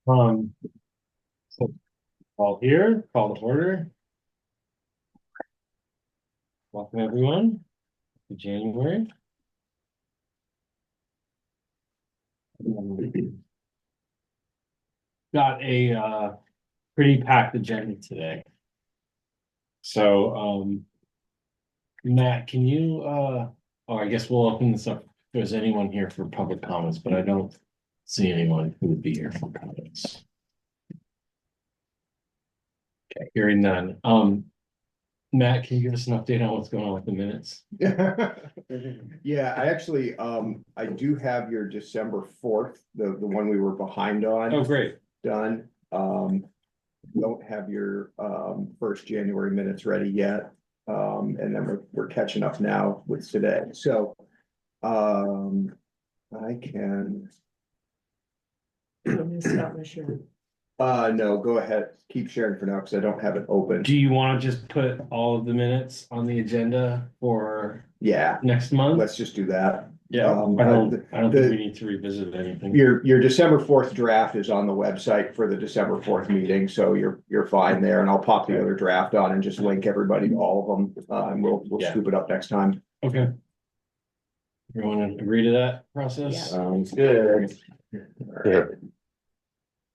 Um, so all here, call to order. Welcome everyone to January. Got a pretty packed agenda today. So Matt, can you oh, I guess we'll open this up if there's anyone here for public comments, but I don't see anyone who would be here for comments. Okay, hearing none. Matt, can you give us an update on what's going on with the minutes? Yeah, I actually, I do have your December 4th, the one we were behind on. Oh, great. Done. Don't have your, first January minutes ready yet. And then we're catching up now with today. So, I can, I'm gonna stop my share. no, go ahead. Keep sharing for now because I don't have it open. Do you want to just put all of the minutes on the agenda for Yeah, next month? let's just do that. Yeah, Um, I don't think the- we need to revisit anything. Your December 4th draft is on the website for the December 4th meeting, so you're fine there, and I'll pop the other draft on and just link everybody to all of them, and we'll Yeah. scoop it up next time. Okay. Everyone agree to that process? Sounds good.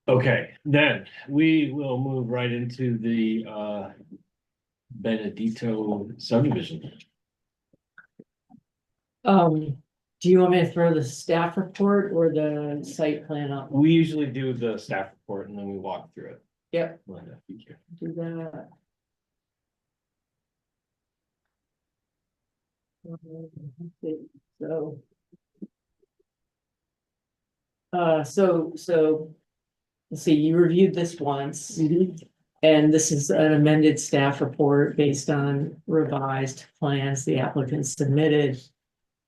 Okay, then we will move right into the Benedito subdivision. Do you want me to throw the staff report or the site plan up? We usually do the staff report and then we walk through it. Yep, Linda, thank you. do that. So. So, let's see, you reviewed this once. And this is an amended staff report based on revised plans the applicant submitted.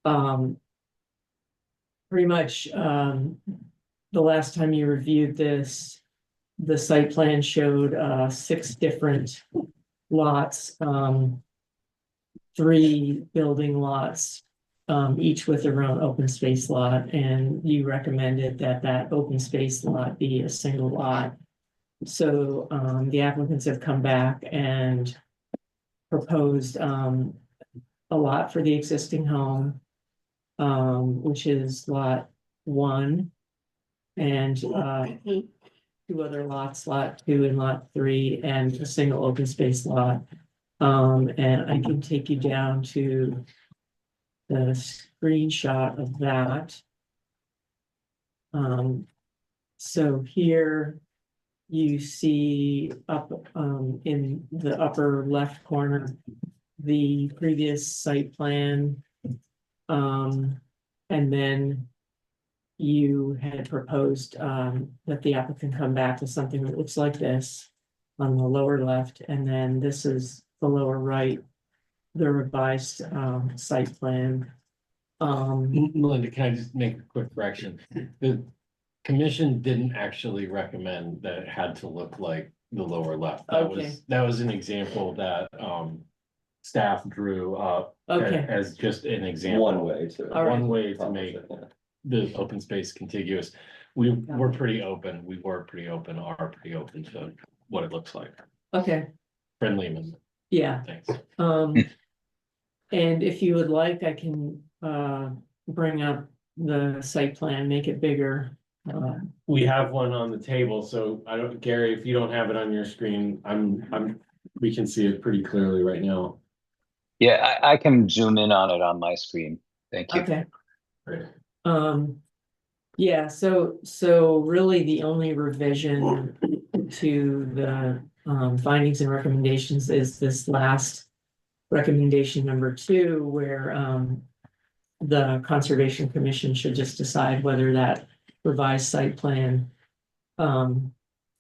Pretty much, the last time you reviewed this, the site plan showed 6 different lots, 3 building lots, each with their own open space lot, and you recommended that open space lot be a single lot. So the applicants have come back and proposed a lot for the existing home, which is lot 1, and 2 other lots, lot 2 and lot 3, and a single open space lot. And I can take you down to the screenshot of that. So here you see up in the upper left corner, the previous site plan. And then you had proposed that the applicant come back with something that looks like this on the lower left, and then this is the lower right, the revised site plan. Melinda, can I just make a quick correction? The commission didn't actually recommend that it had to look like the lower left. Okay. That was an example that staff drew up Okay. as just an example. One way to. All right. One way to make the open space contiguous. We were pretty open, are pretty open to what it looks like. Okay, Friendly amendment, yeah. thanks. And if you would like, I can bring up the site plan, make it bigger. We have one on the table, so I don't, Gary, if you don't have it on your screen, we can see it pretty clearly right now. Yeah, I can zoom in on it on my screen. Thank you. Okay. Great. Yeah, so really the only revision to the findings and recommendations is this last recommendation number 2, where the Conservation Commission should just decide whether that revised site plan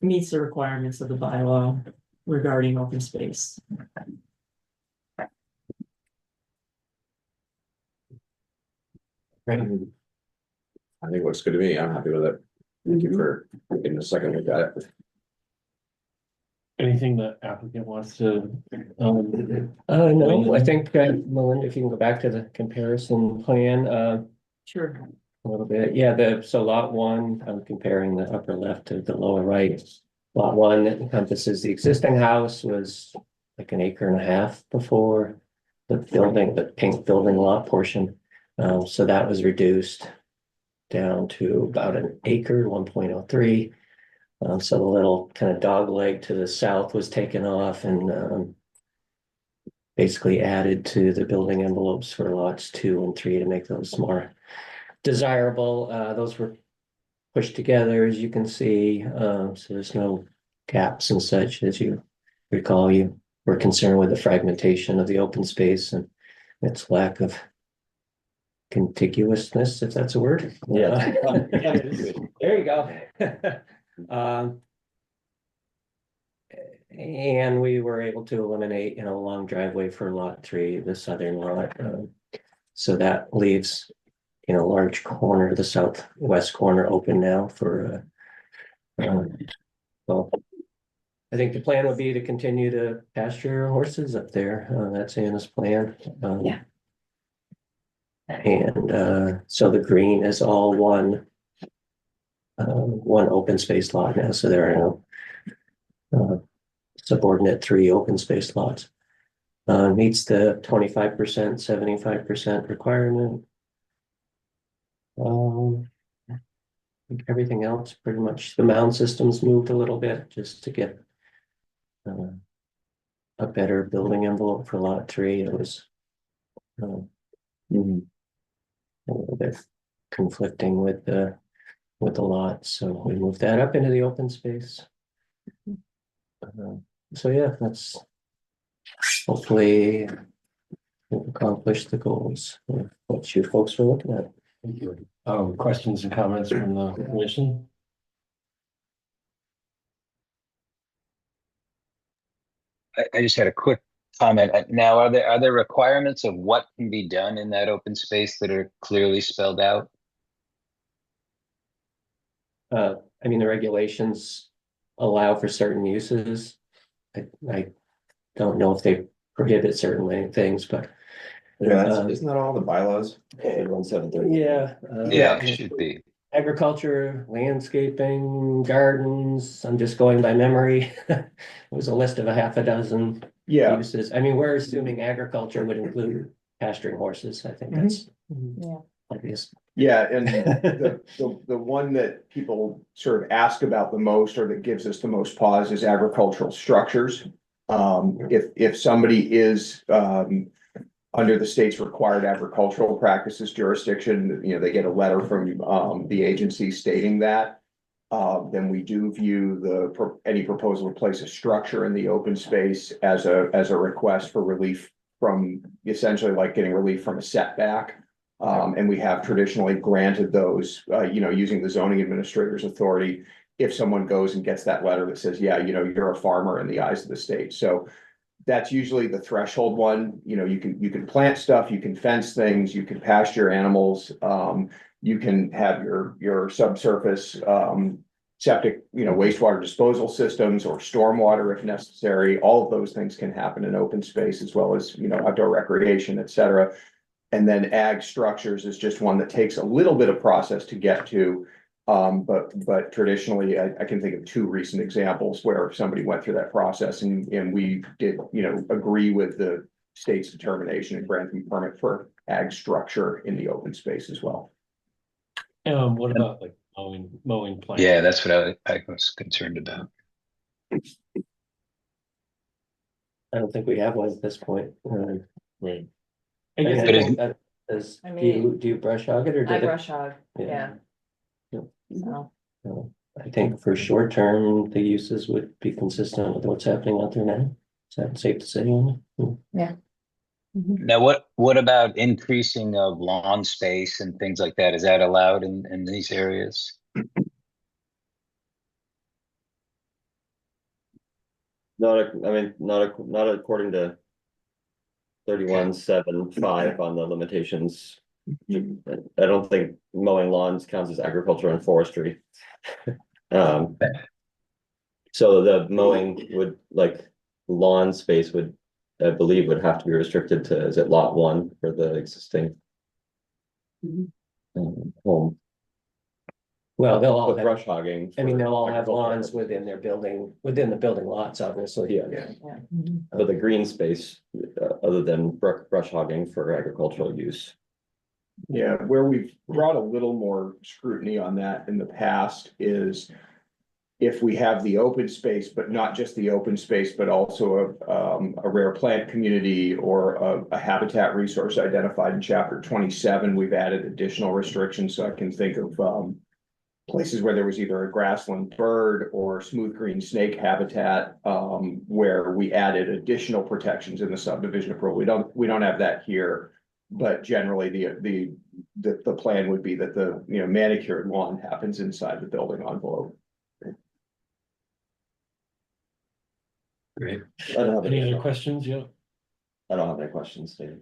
meets the requirements of the bylaw regarding open space. I think it looks good to me. I'm happy with it. Thank you for getting a second look at it. Anything the applicant wants to, No, I think, Melinda, if you can go back to the comparison plan, Sure. A little bit, yeah, so lot one, I'm comparing the upper left to the lower right. Lot one encompasses the existing house was like 1.5 acres before the building, the pink building lot portion. So that was reduced down to about 1 acre, 1.03. So the little kind of dog leg to the south was taken off and basically added to the building envelopes for lots 2 and 3 to make those more desirable. Those were pushed together, as you can see. So there's no gaps and such. As you recall, you were concerned with the fragmentation of the open space and its lack of contiguousness, if that's a word. Yeah. There you go. And we were able to eliminate, a long driveway for lot 3, the southern lot. So that leaves, a large corner, the southwest corner open now for, well, I think the plan would be to continue to pasture horses up there. That's Anna's plan. Yeah. And so the green is all one open space lot now, so there are no subordinate 3 open space lots. Meets the 25%, 75% requirement. I think everything else, pretty much, the mound systems moved a little bit just to get a better building envelope for lot 3. It was a little bit conflicting with the lot, so we moved that up into the open space. So yeah, that's hopefully we'll accomplish the goals of what you folks were looking at. Thank you. Questions and comments from the commission? I just had a quick comment. Now, are there requirements of what can be done in that open space that are clearly spelled out? I mean, the regulations allow for certain uses. I don't know if they prohibit certain things, but Yeah, isn't that all the bylaws? 1730. Yeah. Yeah, it should be. Agriculture, landscaping, gardens, I'm just going by memory. It was a list of 6 Yeah, uses. I mean, we're assuming agriculture would include pasturing horses. I think that's obvious. yeah, and the one that people sort of ask about the most or that gives us the most pause is agricultural structures. If somebody is under the state's required agricultural practices jurisdiction, they get a letter from the agency stating that. Then we do view any proposal to place a structure in the open space as a request for relief from, essentially like getting relief from a setback. And we have traditionally granted those, using the zoning administrator's authority. If someone goes and gets that letter that says, yeah, you're a farmer in the eyes of the state. So that's usually the threshold one. You can plant stuff, you can fence things, you can pasture animals, you can have your subsurface septic, wastewater disposal systems or stormwater if necessary. All of those things can happen in open space as well as, outdoor recreation, et cetera. And then ag structures is just one that takes a little bit of process to get to. But traditionally, I can think of 2 recent examples where somebody went through that process and we did, agree with the state's determination and grant them permit for ag structure in the open space as well. What about like mowing plants? Yeah, that's what I was concerned about. I don't think we have one at this point. Right. I guess think that is, I do you brush hog it or I did it? brush hog, yeah. Yeah. So, I think for short term, the uses would be consistent with what's happening out there now. Is that safe to say? Now, what about increasing of lawn space and things like that? Is that allowed in these areas? Not according to 31.7.5 on the limitations. I don't think mowing lawns counts as agriculture and forestry. So the mowing would, like, lawn space would, I believe, would have to be restricted to, is it lot 1 for the existing? home. Well, they'll all With have, brush hogging. I mean, for they'll all have agricultural lawns purposes. within their building, within the building lots, obviously. Yeah, Mhm. but the green space, other than brush hogging for agricultural use. Yeah, where we've brought a little more scrutiny on that in the past is if we have the open space, but not just the open space, but also a rare plant community or a habitat resource identified in chapter 27, we've added additional restrictions. So I can think of places where there was either a grassland bird or smooth green snake habitat, where we added additional protections in the subdivision approval. We don't have that here. But generally, the plan would be that the, manicured lawn happens inside the building envelope. Great. I don't have Any other any, questions? Yeah. I don't have any questions, Dave.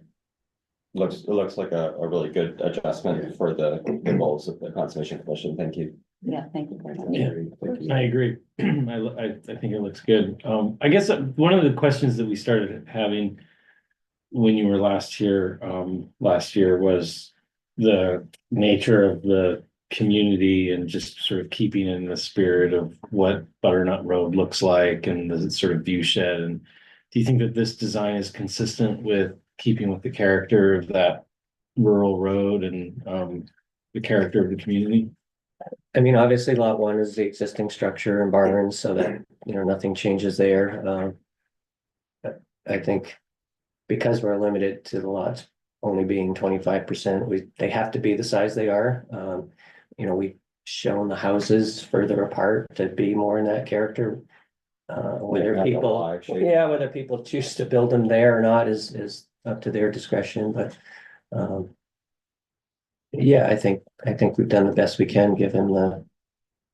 It looks like a really good adjustment for the goals of the Conservation Commission. Thank you. Yeah, thank you very much. Yeah. I agree. I think it looks good. I guess one of the questions that we started having when you were last year was the nature of the community and just sort of keeping in the spirit of what Butternut Road looks like and the sort of view shed. And do you think that this design is consistent with keeping with the character of that rural road and the character of the community? I mean, obviously lot one is the existing structure and barns, so that, nothing changes there. I think because we're limited to the lots only being 25%, they have to be the size they are. We've shown the houses further apart to be more in that character. Whether Yeah, people, actually. whether people choose to build them there or not is up to their discretion, but yeah, I think we've done the best we can given the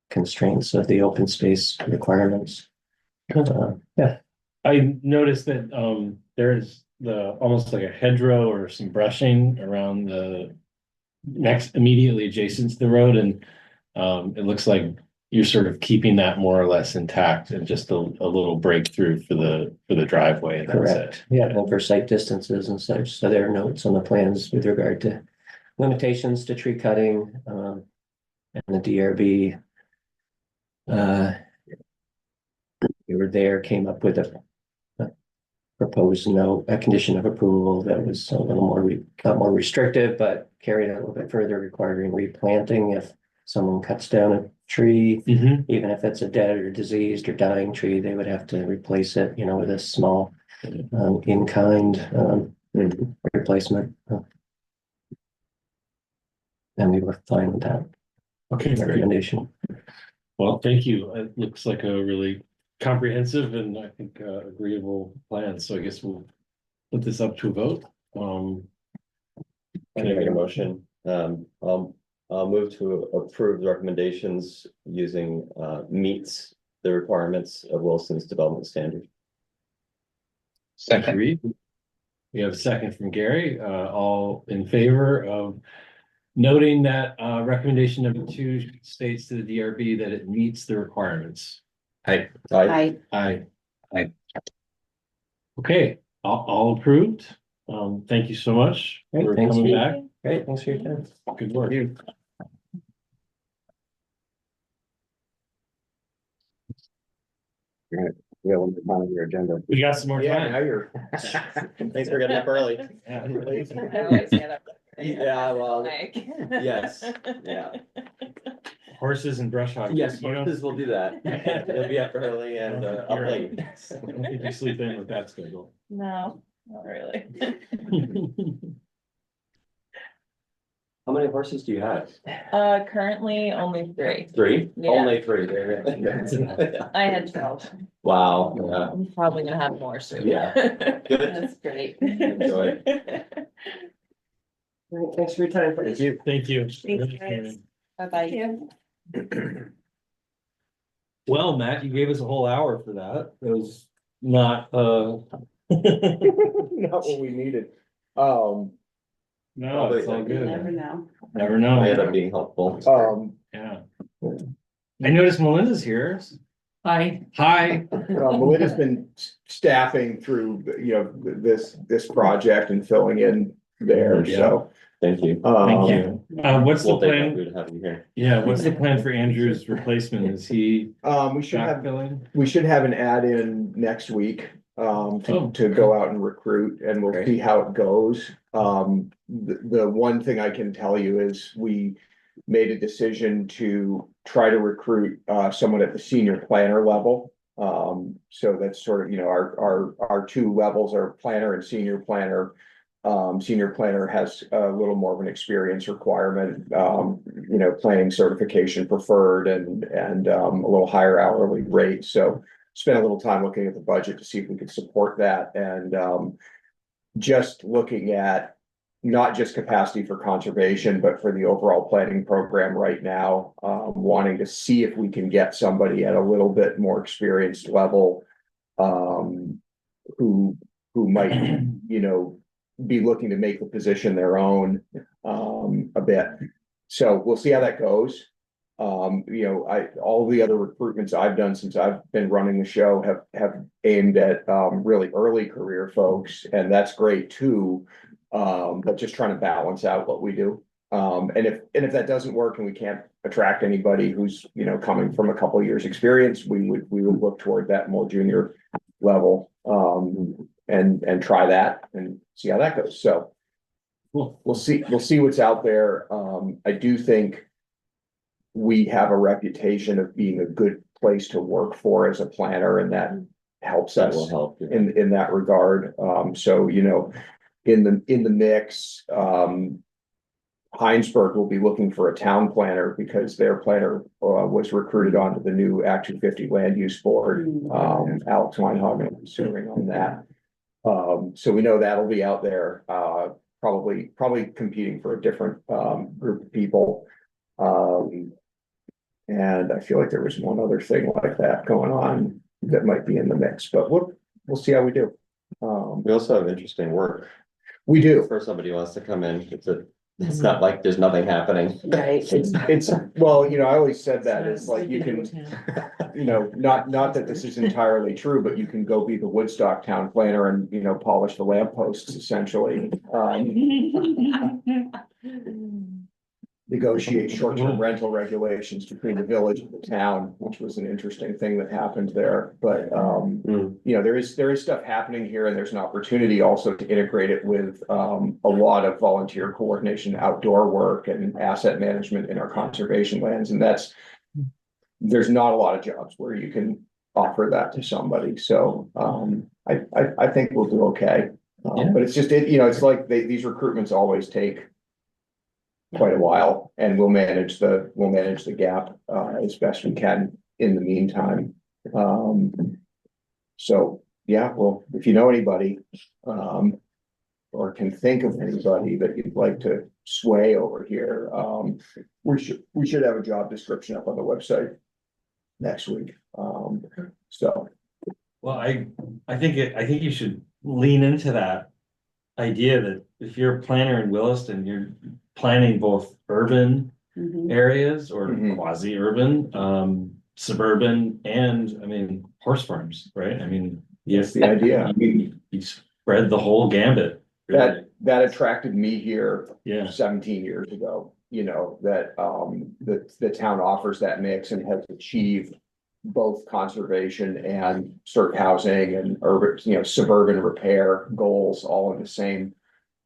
constraints of the open space requirements. Yeah, I noticed that there's almost like a hedgerow or some brushing around the next immediately adjacent to the road, and it looks like you're sort of keeping that more or less intact and just a little breakthrough for the driveway. And that's it. correct. Yeah, and for site distances and such, so there are notes on the plans with regard to limitations to tree cutting, and the DRB. We were there, came up with a proposed note, a condition of approval that was a little more, not more restrictive, but carried it a little bit further, requiring replanting if someone cuts down a tree, Mhm. even if it's a dead or diseased or dying tree, they would have to replace it, with a small in-kind replacement. And we were fine with that Okay, great. recommendation. Well, thank you. It looks like a really comprehensive and I think agreeable plan. So I guess we'll put this up to a vote. Can I make a motion? I'll move to approve the recommendations using meets the requirements of Williston's development standard. Second, Agreed. We have a second from Gary. All in favor of noting that recommendation number 2 states to the DRB that it meets the requirements. Aye. I, Aye. Okay, all approved. Thank you so much Great, for thanks coming for- back. Great, thanks for your time. Good work. Yeah, one more on your agenda. We got some more Yeah, now time. you're. Thanks for getting up early. Yeah. Yeah, well, yes, yeah. Horses and brush hogs. Yes, You don't- horses will do that. It'll be up early and up late. I don't think you sleep in with that schedule. no, not really. How many horses do you have? Currently only 3. 3? Yeah. Only 3. There. I had 12. Wow, yeah. I'm probably gonna have more soon. Yeah. Good. That's great. Enjoy. Thanks for your time. Thank you. Thank you. Thanks, guys. Bye-bye. Well, Matt, you gave us a whole hour for that. It was not Not what we needed. No, it's all good. Never know. Never know. I ended up being helpful. Yeah. I noticed Melinda's here. Hi. Hi. Melinda's been staffing through, this project and filling in there, so. Thank you. Thank you. What's the We'll take that, plan? good to have you here. Yeah, what's the plan for Andrew's replacement? Is he We should have, backfilling? we should have an ad in next week, Oh, to go out and recruit, and we'll Great. see how it goes. The one thing I can tell you is we made a decision to try to recruit, someone at the senior planner level. So that's sort of, you know, our two levels are planner and senior planner. Senior planner has a little more of an experience requirement, you know, planning certification preferred and a little higher hourly rate. So spent a little time looking at the budget to see if we could support that, and just looking at not just capacity for conservation, but for the overall planning program right now, wanting to see if we can get somebody at a little bit more experienced level, who might, you know, be looking to make the position their own, a bit. So we'll see how that goes. You know, all the other recruitments I've done since I've been running the show have aimed at, really early career folks, and that's great too. But just trying to balance out what we do. And if that doesn't work and we can't attract anybody who's, you know, coming from a couple of years experience, we would look toward that more junior level, and try that and see how that goes. So cool. we'll see what's out there. I do think we have a reputation of being a good place to work for as a planner, and that helps That us will help. in that regard. So, you know, in the mix, Heinsberg will be looking for a town planner because their planner was recruited onto the new Act 250 Land Use Board. Alex Weinhagen is serving on that. So we know that'll be out there, probably competing for a different group of people. And I feel like there was one other thing like that going on that might be in the mix, but we'll see how we do. We also have interesting work. We do. For somebody who wants to come in, it's not like there's nothing happening. Right. It's, well, you know, I always said that it's like you can, you know, not that this is entirely true, but you can go be the Woodstock town planner and, you know, polish the lampposts essentially. Negotiate short-term rental regulations between the village and the town, which was an interesting thing that happened there. But, you know, there is stuff happening here, and there's an opportunity also to integrate it with, a lot of volunteer coordination, outdoor work and asset management in our conservation lands. And there's not a lot of jobs where you can offer that to somebody. So, I think we'll do okay. But it's just, you know, it's like these recruitments always take quite a while, and we'll manage the gap, as best we can in the meantime. So, yeah, well, if you know anybody, or can think of anybody that you'd like to sway over here, we should have a job description up on the website next week. So, Well, I think you should lean into that idea that if you're a planner in Williston, you're planning both urban areas or Mhm. quasi-urban, suburban, and I mean, horse farms, right? I mean, that's the idea. you spread the whole gambit. really. That attracted me here Yeah, 17 years ago, you know, that the town offers that mix and has achieved both conservation and sort of housing and urban, you know, suburban repair goals all in the same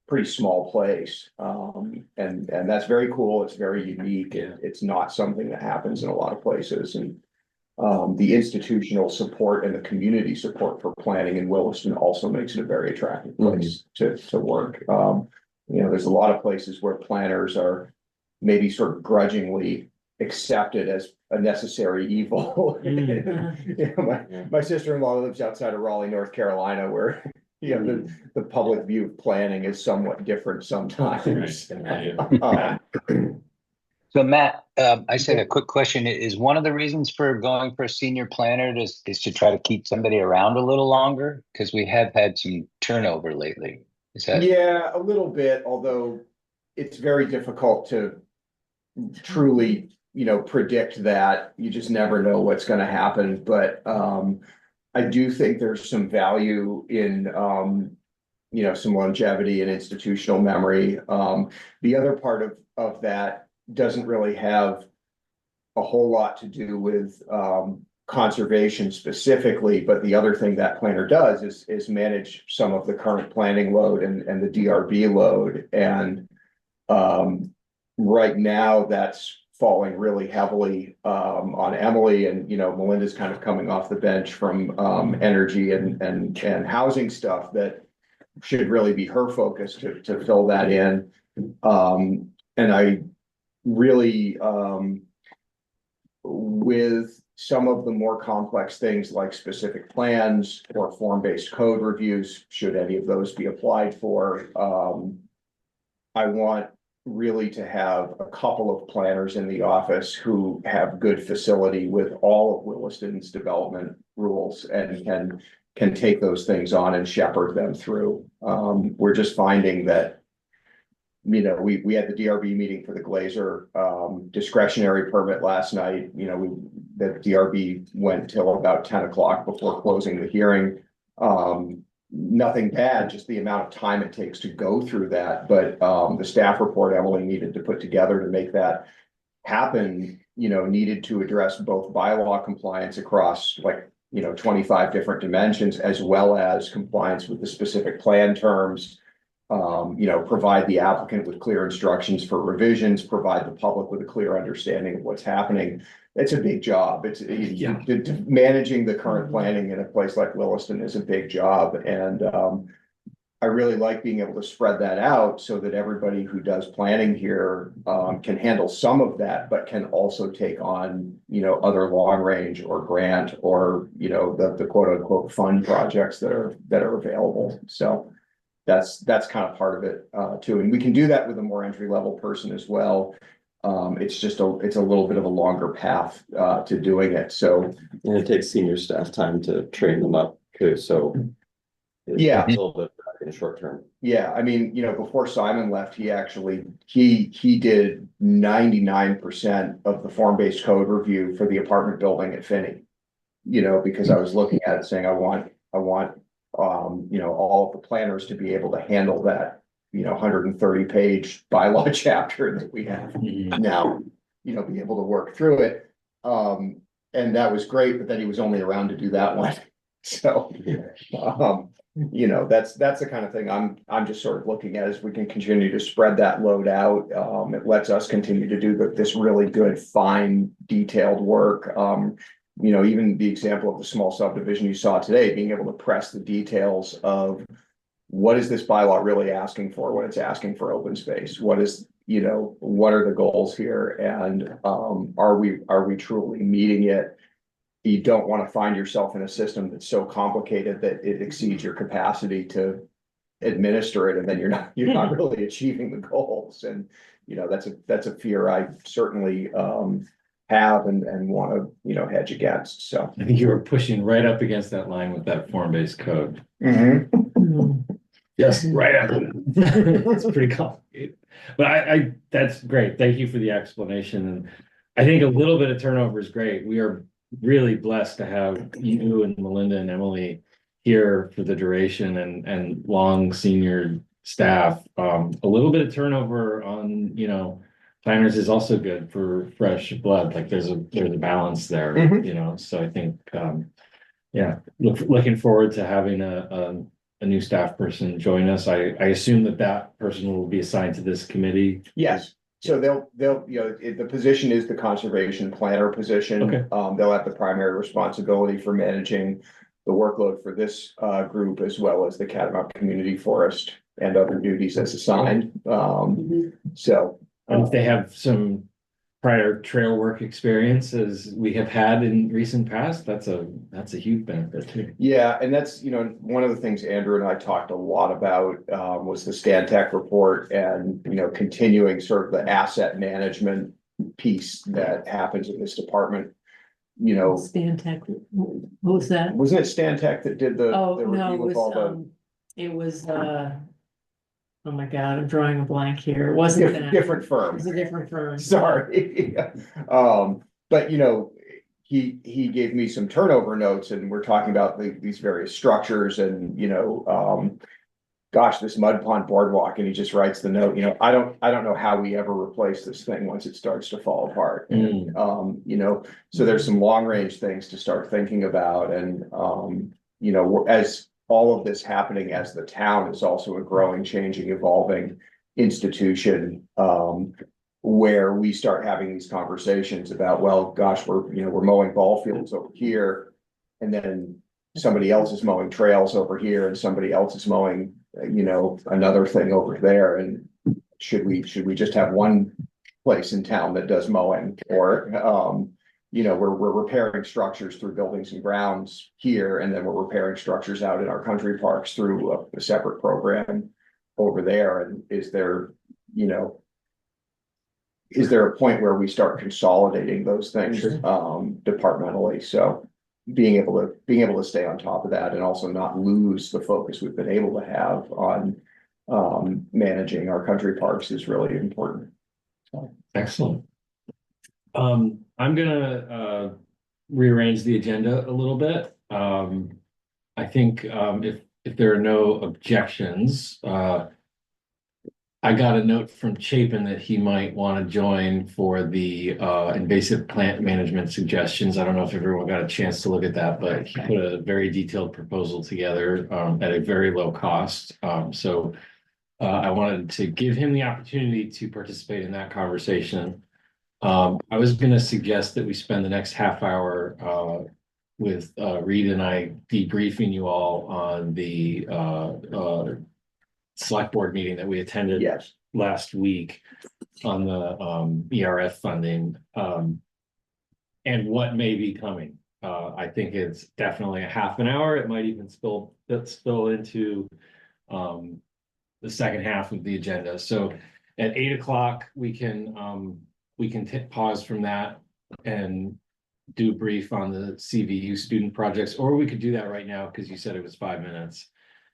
pretty small place. And that's very cool. It's very unique. It's not something that happens in a lot of places. And the institutional support and the community support for planning in Williston also makes it a very attractive place to work. You know, there's a lot of places where planners are maybe sort of grudgingly accepted as a necessary evil. You know, my sister-in-law lives outside of Raleigh, North Carolina, where, you know, the public view of planning is somewhat different sometimes. So Matt, I said a quick question. Is one of the reasons for going for a senior planner is to try to keep somebody around a little longer? Because we have had some turnover lately. Is that? Yeah, a little bit, although it's very difficult to truly, you know, predict that. You just never know what's gonna happen, but I do think there's some value in you know, some longevity and institutional memory. The other part of that doesn't really have a whole lot to do with, conservation specifically, but the other thing that planner does is manage some of the current planning load and the DRB load. And right now that's falling really heavily on Emily, and you know, Melinda's kind of coming off the bench from energy and housing stuff that should really be her focus to fill that in. And I really with some of the more complex things like specific plans or form-based code reviews, should any of those be applied for, I want really to have a couple of planners in the office who have good facility with all of Williston's development rules and can take those things on and shepherd them through. We're just finding that, you know, we had the DRB meeting for the Glazer discretionary permit last night. You know, the DRB went till about 10 o'clock before closing the hearing. Nothing bad, just the amount of time it takes to go through that. But the staff report Emily needed to put together to make that happen, you know, needed to address both bylaw compliance across, like, you know, 25 different dimensions, as well as compliance with the specific plan terms. You know, provide the applicant with clear instructions for revisions, provide the public with a clear understanding of what's happening. It's a big job. It's managing the current planning in a place like Williston is a big job. And I really like being able to spread that out so that everybody who does planning here can handle some of that, but can also take on, you know, other long range or grant or, you know, the quote unquote fun projects that are available. So that's kind of part of it too. And we can do that with a more entry level person as well. It's just it's a little bit of a longer path to doing it. So And it takes senior staff time to train them up too, so. Yeah. It's a little bit in the short term. yeah, I mean, you know, before Simon left, he actually, he did 99% of the form-based code review for the apartment building at Finney. You know, because I was looking at it saying, I want, you know, all of the planners to be able to handle that, you know, 130-page bylaw chapter that we have now, you know, be able to work through it. And that was great, but then he was only around to do that one. So, you know, that's the kind of thing I'm just sort of looking at as we can continue to spread that load out. It lets us continue to do this really good, fine, detailed work. You know, even the example of the small subdivision you saw today, being able to press the details of what is this bylaw really asking for when it's asking for open space? What is, you know, what are the goals here? And are we truly meeting it? You don't want to find yourself in a system that's so complicated that it exceeds your capacity to administer it, and then you're not really achieving the goals. And you know, that's a fear I certainly have and want to, you know, hedge against. So I think you were pushing right up against that line with that form-based code. Yes, right up. It's pretty complicated, but that's great. Thank you for the explanation. And I think a little bit of turnover is great. We are really blessed to have you and Melinda and Emily here for the duration and long senior staff. A little bit of turnover on, you know, planners is also good for fresh blood. Like there's a balance there, you know. So I think, yeah, looking forward to having a new staff person join us. I assume that person will be assigned to this committee. yes. So they'll, you know, the position is the conservation planner position. Okay. They'll have the primary responsibility for managing the workload for this group, as well as the Catamount Community Forest and other duties as assigned. So. And if they have some prior trail work experience as we have had in recent past, that's a huge benefit too. Yeah, and that's, you know, one of the things Andrew and I talked a lot about was the Stantec report and, you know, continuing sort of the asset management piece that happens in this department. You know, Stantec, what was that? wasn't it Stantec that did the Oh, review no, of all the it was, oh my God, I'm drawing a blank here. It wasn't that. different It firm? was a different firm. Sorry. But you know, he gave me some turnover notes, and we're talking about these various structures, and you know, gosh, this mud pond boardwalk, and he just writes the note, I don't know how we ever replace this thing once it starts to fall apart. And, so there's some long range things to start thinking about, and, as all of this happening, as the town is also a growing, changing, evolving institution, where we start having these conversations about, well, gosh, we're mowing ball fields over here, and then somebody else is mowing trails over here, and somebody else is mowing, another thing over there. And should we just have one place in town that does mowing? Or, we're repairing structures through buildings and grounds here, and then we're repairing structures out in our country parks through a separate program over there. And is there a point where we start consolidating those things, departmentally? So being able to stay on top of that, and also not lose the focus we've been able to have on managing our country parks, is really important. Excellent. I'm gonna rearrange the agenda a little bit. I think if there are no objections, I got a note from Chapin that he might want to join for the invasive plant management suggestions. I don't know if everyone got a chance to look at that, but he put a very detailed proposal together at a very low cost. So I wanted to give him the opportunity to participate in that conversation. I was going to suggest that we spend the next half hour with Reed and I debriefing you all on the select board meeting that we attended Yes. last week on the ERF funding, and what may be coming. I think it's definitely a half an hour. It might even spill into the second half of the agenda. So at 8 o'clock, we can pause from that and do a brief on the CVU student projects, or we could do that right now because you said it was 5 minutes.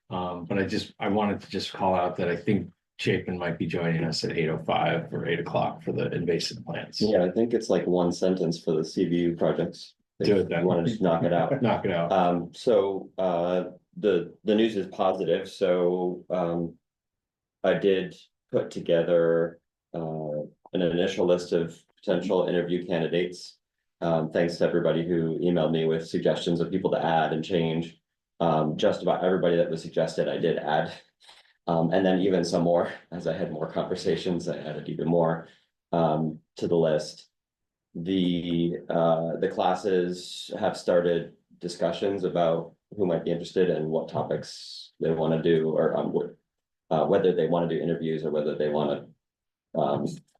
But I wanted to just call out that I think Chapin might be joining us at 8:05 or 8 o'clock for the invasive plants. Yeah, I think it's like one sentence for the CVU projects. Do it then. You want to just knock it out. Knock it out. The news is positive, so I did put together an initial list of potential interview candidates. Thanks to everybody who emailed me with suggestions of people to add and change. Just about everybody that was suggested, I did add. And then even some more, as I had more conversations, I added even more to the list. The classes have started discussions about who might be interested and what topics they want to do, or whether they want to do interviews or whether they want to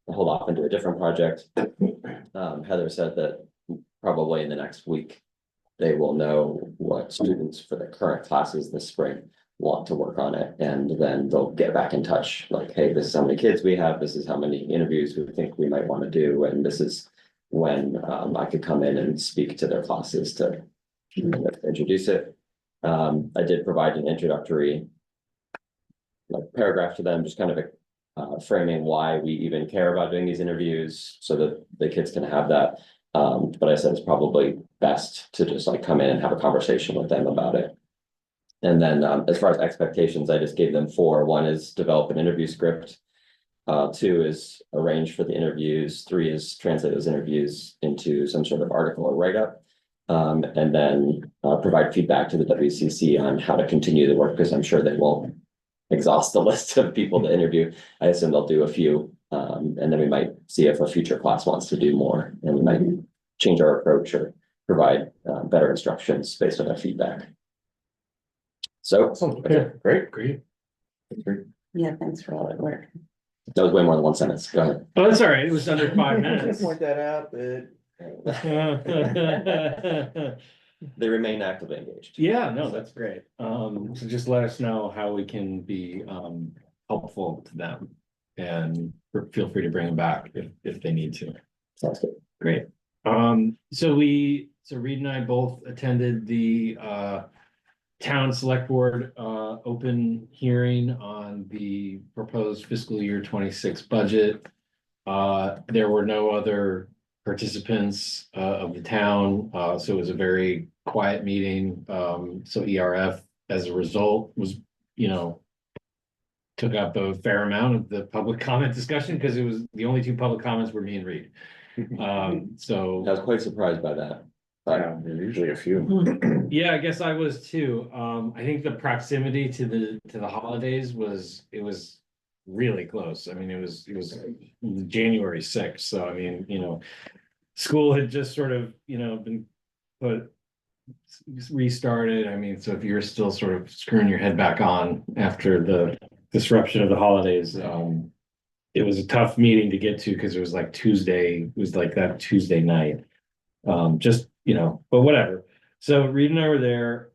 hold off and do a different project. Heather said that probably in the next week, they will know what students for the current classes this spring want to work on it. And then they'll get back in touch, like, hey, this is how many kids we have. This is how many interviews we think we might want to do. And this is when I could come in and speak to their classes to introduce it. I did provide an introductory paragraph to them, just kind of framing why we even care about doing these interviews so that the kids can have that. But I said it's probably best to just come in and have a conversation with them about it. And then as far as expectations, I just gave them 4. 1 is develop an interview script. 2 is arrange for the interviews. 3 is translate those interviews into some sort of article or write-up. And then provide feedback to the WCC on how to continue the work, because I'm sure they won't exhaust the list of people to interview. I assume they'll do a few. And then we might see if a future class wants to do more, and we might change our approach or provide better instructions based on their feedback. So Okay, great. Yeah, thanks for all that work. That was way more than one sentence. Go ahead. Oh, that's all right. It was under 5 minutes. Point that out, but They remain actively engaged. Yeah, no, that's great. So just let us know how we can be helpful to them, and feel free to bring them back if they need to. Sounds good. Great. So Reed and I both attended the town select board open hearing on the proposed fiscal year 26 budget. There were no other participants of the town, so it was a very quiet meeting. So ERF, as a result, was took up a fair amount of the public comment discussion, because it was, the only two public comments were me and Reed. I So, was quite surprised by that. But there's usually a few. yeah, I guess I was too. I think the proximity to the holidays was, it was really close. I mean, it was January 6th, so I mean, school had just sort of, been put, restarted. I mean, so if you're still sort of screwing your head back on after the disruption of the holidays, it was a tough meeting to get to, because it was like Tuesday, it was like that Tuesday night. But whatever. So Reed and I were there.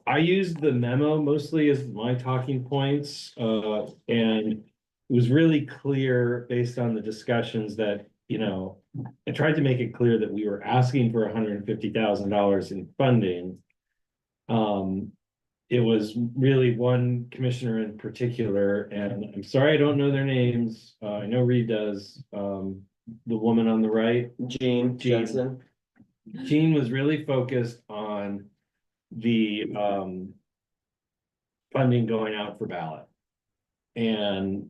I used the memo mostly as my talking points, and it was really clear based on the discussions that, I tried to make it clear that we were asking for $150,000 in funding. It was really one commissioner in particular, and I'm sorry, I don't know their names. I know Reed does. The woman on the right, Jean Jensen, Jean was really focused on the funding going out for ballot. And,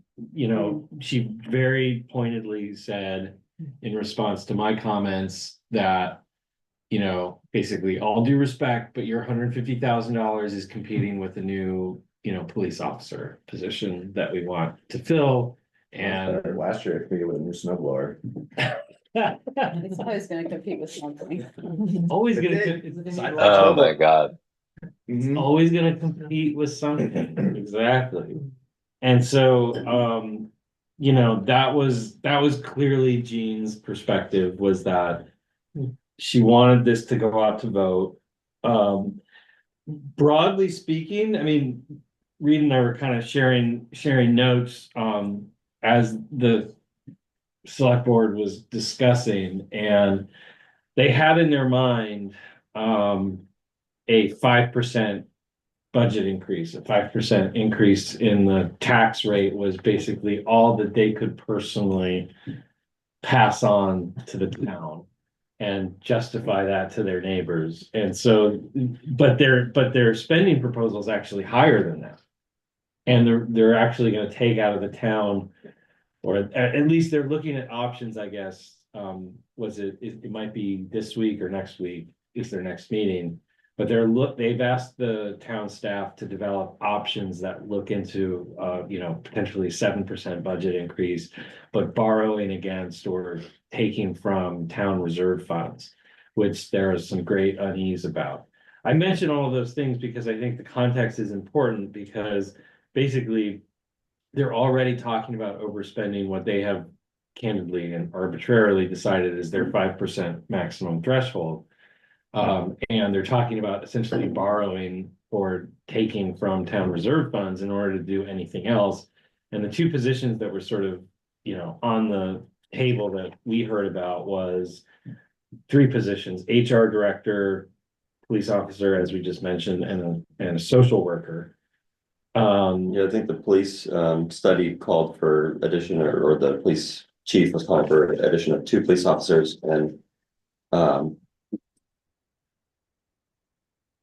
she very pointedly said in response to my comments that, basically, all due respect, but your $150,000 is competing with the new, police officer position that we want to fill. And Last year, I competed with a new snow blower. It's always gonna compete with something. always gonna, Oh, my God. it's always gonna compete with something, exactly. And so, that was clearly Jean's perspective, was that she wanted this to go out to vote. Broadly speaking, I mean, Reed and I were kind of sharing notes, as the select board was discussing, and they had in their mind, a 5% budget increase. A 5% increase in the tax rate was basically all that they could personally pass on to the town and justify that to their neighbors. And so, but their spending proposal is actually higher than that. And they're actually gonna take out of the town, or at least they're looking at options, I guess. It might be this week or next week is their next meeting. But they've asked the town staff to develop options that look into, potentially 7% budget increase, but borrowing against or taking from town reserve funds, which there is some great unease about. I mention all of those things because I think the context is important, because basically they're already talking about overspending what they have candidly and arbitrarily decided is their 5% maximum threshold. And they're talking about essentially borrowing or taking from town reserve funds in order to do anything else. And the two positions that were sort of, on the table that we heard about was three positions: HR director, police officer, as we just mentioned, and a social worker. yeah, I think the police study called for addition, or the police chief was calling for addition of 2 police officers, and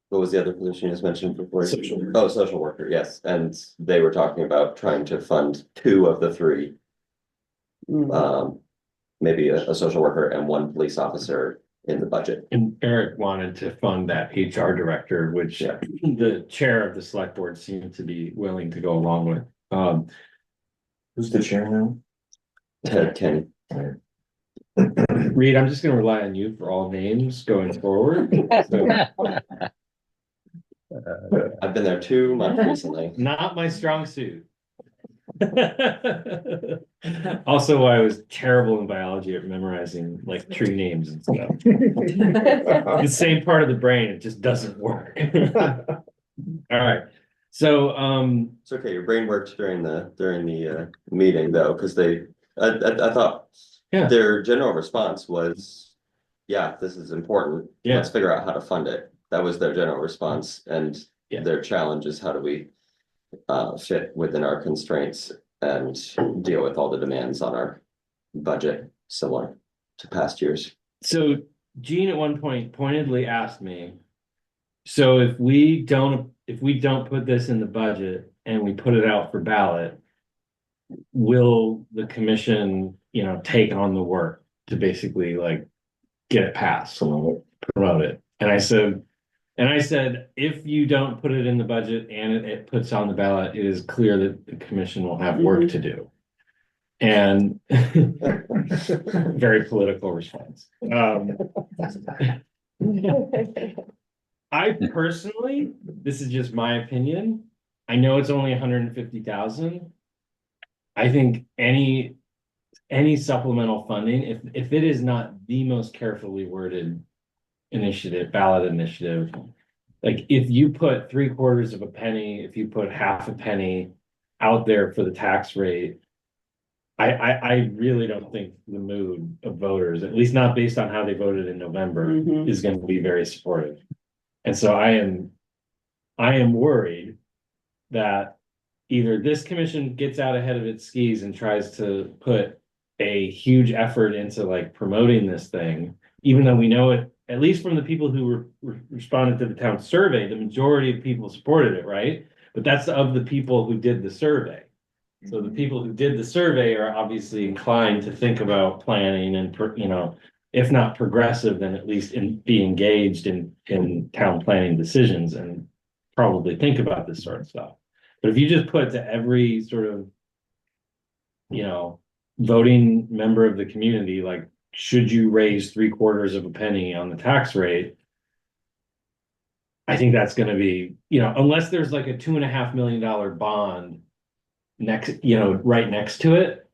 what was the other position you just mentioned before? Social worker. Oh, social worker, yes, and they were talking about trying to fund 2 of the 3. Maybe a social worker and 1 police officer in the budget. And Eric wanted to fund that HR director, which the chair of the select board seemed to be willing to go along with. Who's the chair now? Ted Kenny. Reed, I'm just gonna rely on you for all names going forward. So, I've been there 2 months recently. not my strong suit. Also, I was terrible in biology at memorizing like tree names and stuff. The same part of the brain, it just doesn't work. All right, so It's okay, your brain worked during the meeting though, because I thought Yeah. their general response was, yeah, this is important. Yeah. Let's figure out how to fund it. That was their general response, and Yeah. their challenge is how do we fit within our constraints and deal with all the demands on our budget, similar to past years. So Gene at one point pointedly asked me, so if we don't put this in the budget, and we put it out for ballot, will the commission, take on the work to basically like get it passed, promote it? And I said, if you don't put it in the budget and it puts on the ballot, it is clear that the commission will have work to do. And very political response. I personally, this is just my opinion. I know it's only 150,000. I think any supplemental funding, if it is not the most carefully worded ballot initiative, like if you put 3/4 of a penny, if you put half a penny out there for the tax rate, I really don't think the mood of voters, at least not based on how they voted in November, Mhm. is going to be very supportive. And so I am worried that either this commission gets out ahead of its skis and tries to put a huge effort into like promoting this thing, even though we know it, at least from the people who responded to the town survey, the majority of people supported it, right? But that's of the people who did the survey. So the people who did the survey are obviously inclined to think about planning and, if not progressive, then at least be engaged in town planning decisions and probably think about this sort of stuff. But if you just put to every sort of, voting member of the community, like, should you raise 3/4 of a penny on the tax rate? I think that's gonna be, unless there's like a $2.5 million bond next, right next to it.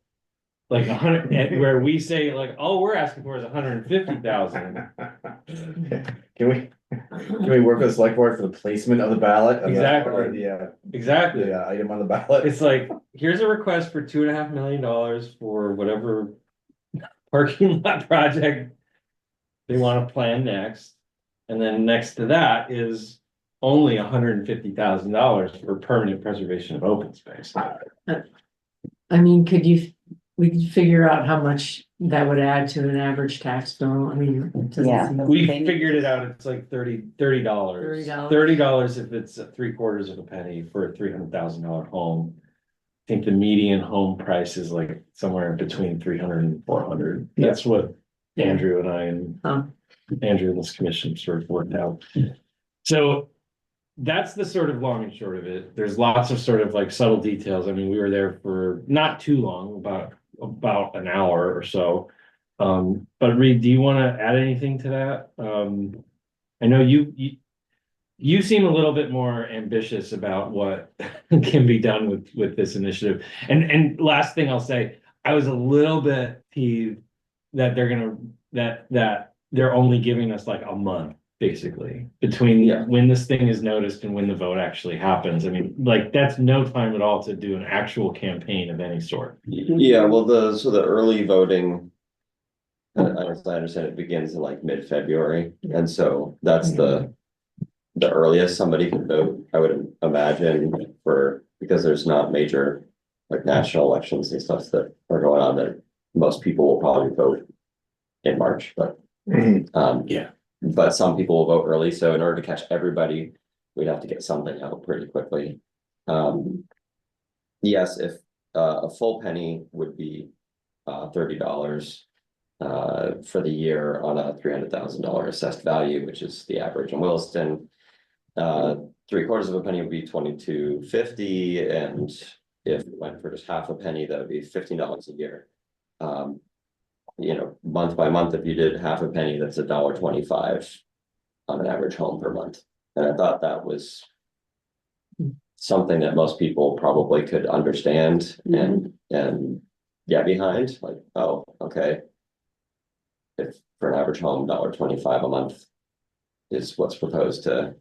Like 100, where we say like, all we're asking for is 150,000. Can we work with the select board for the placement of the ballot? Exactly. Or the, Exactly. the item on the ballot? It's like, here's a request for $2.5 million for whatever parking lot project they want to plan next. And then next to that is only $150,000 for permanent preservation of open space. I mean, we could figure out how much that would add to an average tax bill. I mean, it doesn't Yeah. seem- We figured it out, it's like $30. $30 if it's 3/4 of a penny for a $300,000 home. I think the median home price is like somewhere between 300 and 400. That's what Andrew and I and Andrew and this commission sort of worked out. So that's the sort of long and short of it. There's lots of sort of like subtle details. I mean, we were there for not too long, about an hour or so. But Reed, do you want to add anything to that? I know you seem a little bit more ambitious about what can be done with this initiative. And last thing I'll say, I was a little bit peeved that they're only giving us like a month, basically, between when this thing is noticed and when the vote actually happens. I mean, like, that's no time at all to do an actual campaign of any sort. Yeah, well, the early voting, as I understand it, begins in like mid-February, and so that's the earliest somebody can vote, I would imagine, because there's not major like national elections and stuff that are going on, that most people will probably vote in March, but but some people will vote early, so in order to catch everybody, we'd have to get something out pretty quickly. Yes, if a full penny would be $30 for the year on a $300,000 assessed value, which is the average in Williston. 3/4 of a penny would be $22.50, and if it went for just half a penny, that would be $15 a year. Month by month, if you did half a penny, that's $1.25 on an average home per month. And I thought that was something that most people probably could understand and get behind, like, oh, okay. If for an average home, $1.25 a month is what's proposed to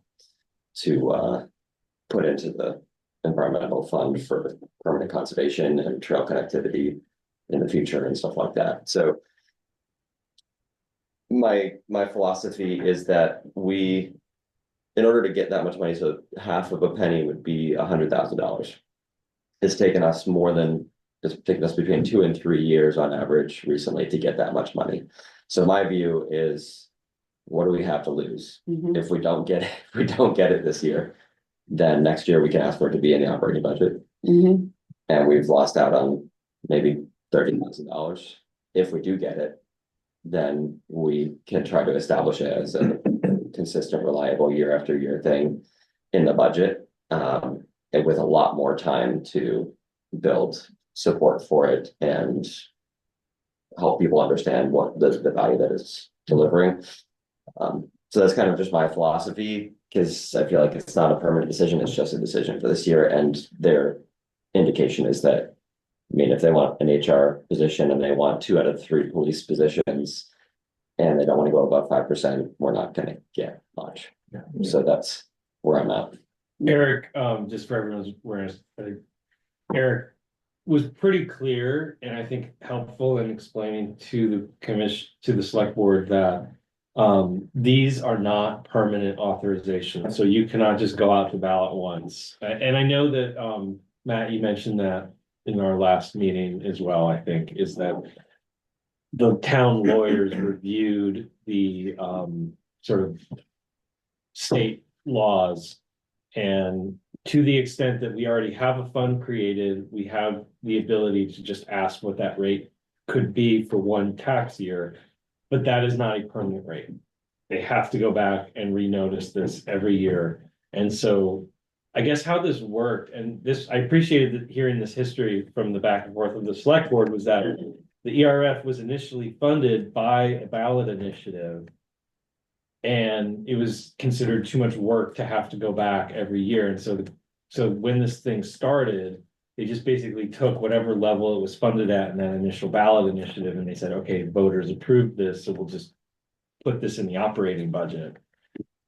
put into the environmental fund for permanent conservation and trail connectivity in the future and stuff like that. So my philosophy is that in order to get that much money, so half of a penny would be $100,000. It's taken us between 2 and 3 years on average recently to get that much money. So my view is, what do we have to lose if we don't get it this year? then next year we can ask for it to be in the operating budget. Mhm. And we've lost out on maybe $30,000. If we do get it, then we can try to establish it as a consistent, reliable year after year thing in the budget. And with a lot more time to build support for it and help people understand what the value that is delivering. So that's kind of just my philosophy, because I feel like it's not a permanent decision, it's just a decision for this year, and their indication is that, I mean, if they want an HR position and they want 2 out of 3 police positions, and they don't want to go above 5%, we're not gonna get much. So that's where I'm at. Eric, just for everyone's awareness, I think Eric was pretty clear and I think helpful in explaining to the commission, to the select board that these are not permanent authorizations, so you cannot just go out to ballot once. And I know that, Matt, you mentioned that in our last meeting as well, I think, is that the town lawyers reviewed the sort of state laws. And to the extent that we already have a fund created, we have the ability to just ask what that rate could be for one tax year. But that is not a permanent rate. They have to go back and renotice this every year. And so I guess how this worked, and this, I appreciated hearing this history from the back and forth of the select board, was that the ERF was initially funded by a ballot initiative. And it was considered too much work to have to go back every year. And so when this thing started, they just basically took whatever level it was funded at in that initial ballot initiative, and they said, okay, voters approved this, so we'll just put this in the operating budget.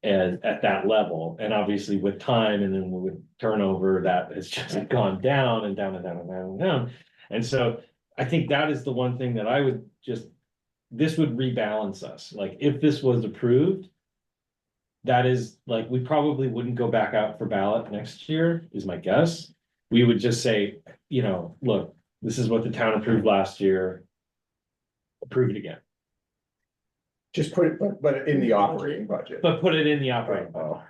And at that level, and obviously with time and then with turnover, that has just gone down and down and down and down and down. And so I think that is the one thing that I would just, this would rebalance us. Like, if this was approved, that is, like, we probably wouldn't go back out for ballot next year, is my guess. We would just say, you know, look, this is what the town approved last year. Approve it again, Just put it, but in the operating budget. but put it in the operating budget.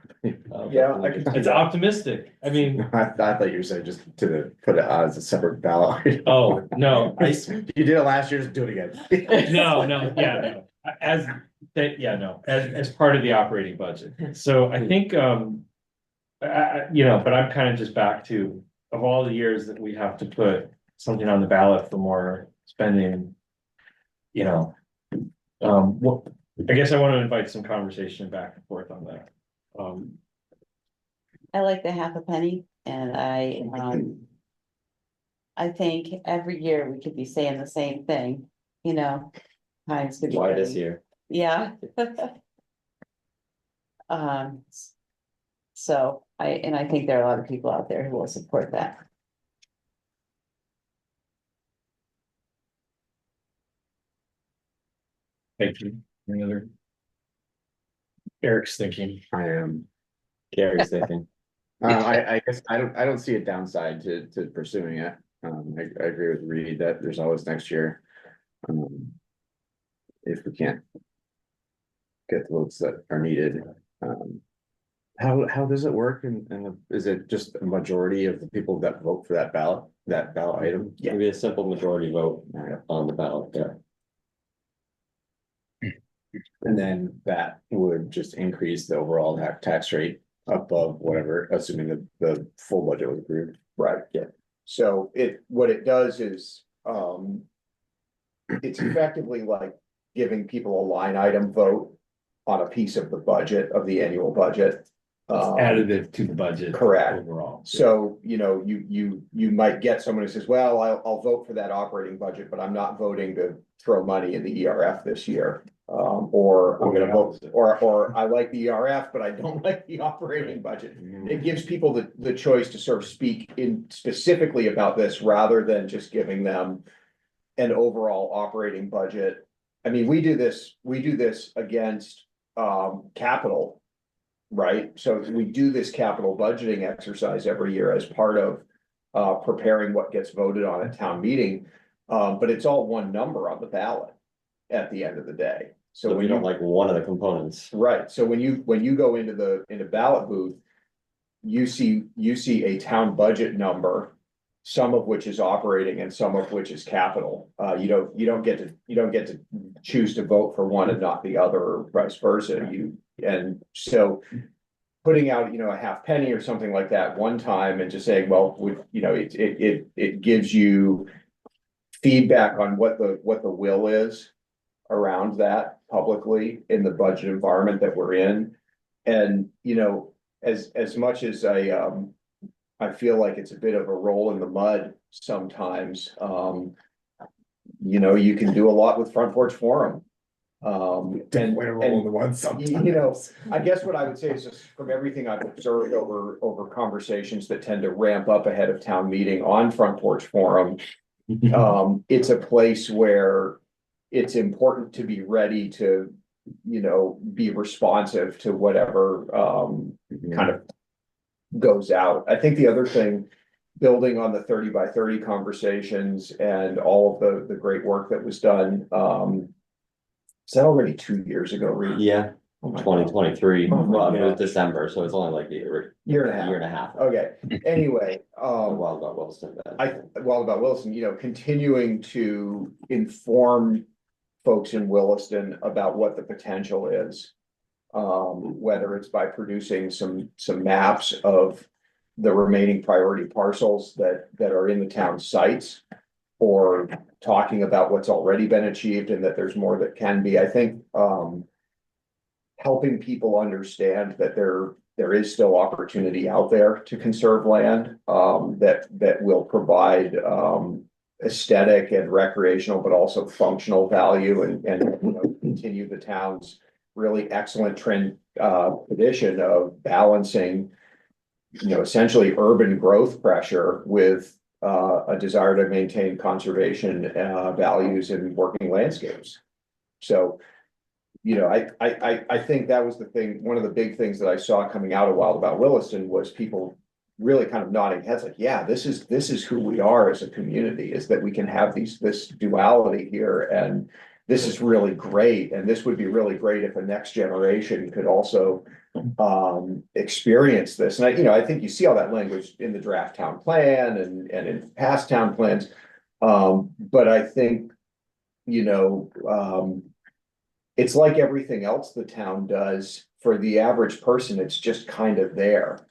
Yeah, I could. It's optimistic. I mean, I thought you were saying just put it as a separate ballot. oh, no, You did it last year, just do it again. no, yeah, no, as, yeah, no, as part of the operating budget. So I think, you know, but I'm kind of just back to, of all the years that we have to put something on the ballot for more spending, you know, well, I guess I want to invite some conversation back and forth on that. I like the half a penny and I think every year we could be saying the same thing, you know. Times could be Why this getting- year? Yeah. So I think there are a lot of people out there who will support that. Thank you. Any other? Eric's thinking. I am. Gary's thinking. I guess I don't see a downside to pursuing it. I agree with Reed that there's always next year. If we can't get the votes that are needed. How does it work? And is it just a majority of the people that vote for that ballot item? Maybe a simple majority vote Yeah. on the ballot, yeah. And then that would just increase the overall tax rate above whatever, assuming the full budget was approved. Right, yeah. So what it does is, it's effectively like giving people a line item vote on a piece of the budget, of the annual budget. Additive to the budget. Correct. Overall. So, you know, you might get someone who says, well, I'll vote for that operating budget, but I'm not voting to throw money in the ERF this year. Or I'm gonna vote, or I like the ERF, but I don't like the operating budget. It gives people the choice to sort of speak in specifically about this rather than just giving them an overall operating budget. I mean, we do this against capital, right? So we do this capital budgeting exercise every year as part of preparing what gets voted on at town meeting. But it's all one number on the ballot at the end of the day. So when we don't like one of the components. Right, so when you go into the ballot booth, you see a town budget number, some of which is operating and some of which is capital. You don't get to choose to vote for one and not the other, or vice versa. And so putting out, a half penny or something like that one time and just saying, well, it gives you feedback on what the will is around that publicly in the budget environment that we're in. And, as much as I feel like it's a bit of a roll in the mud sometimes, you can do a lot with Front Porch Forum. Definitely a roll in the one sometimes. I guess what I would say is just from everything I've observed over conversations that tend to ramp up ahead of town meeting on Front Porch Forum, it's a place where it's important to be ready to, be responsive to whatever kind of goes out. I think the other thing, building on the 30 by 30 conversations and all of the great work that was done, is that already 2 years ago, Reed? Yeah, Oh my God. 2023, Oh my well, I mean, it was gosh. December, so it's only like a year Year and a half. and a half. Okay, anyway, A while about Williston. about Williston, continuing to inform folks in Williston about what the potential is. Whether it's by producing some maps of the remaining priority parcels that are in the town sites, or talking about what's already been achieved and that there's more that can be. I think helping people understand that there is still opportunity out there to conserve land, that will provide aesthetic and recreational, but also functional value, and continue the town's really excellent tradition of balancing, essentially urban growth pressure with a desire to maintain conservation values in working landscapes. So, I think that was the thing. One of the big things that I saw coming out of Wild About Williston was people really kind of nodding heads like, yeah, this is who we are as a community, is that we can have this duality here, and this is really great. And this would be really great if a next generation could also experience this. And I think you see all that language in the draft town plan and in past town plans. But I think, it's like everything else the town does. For the average person, it's just kind of there.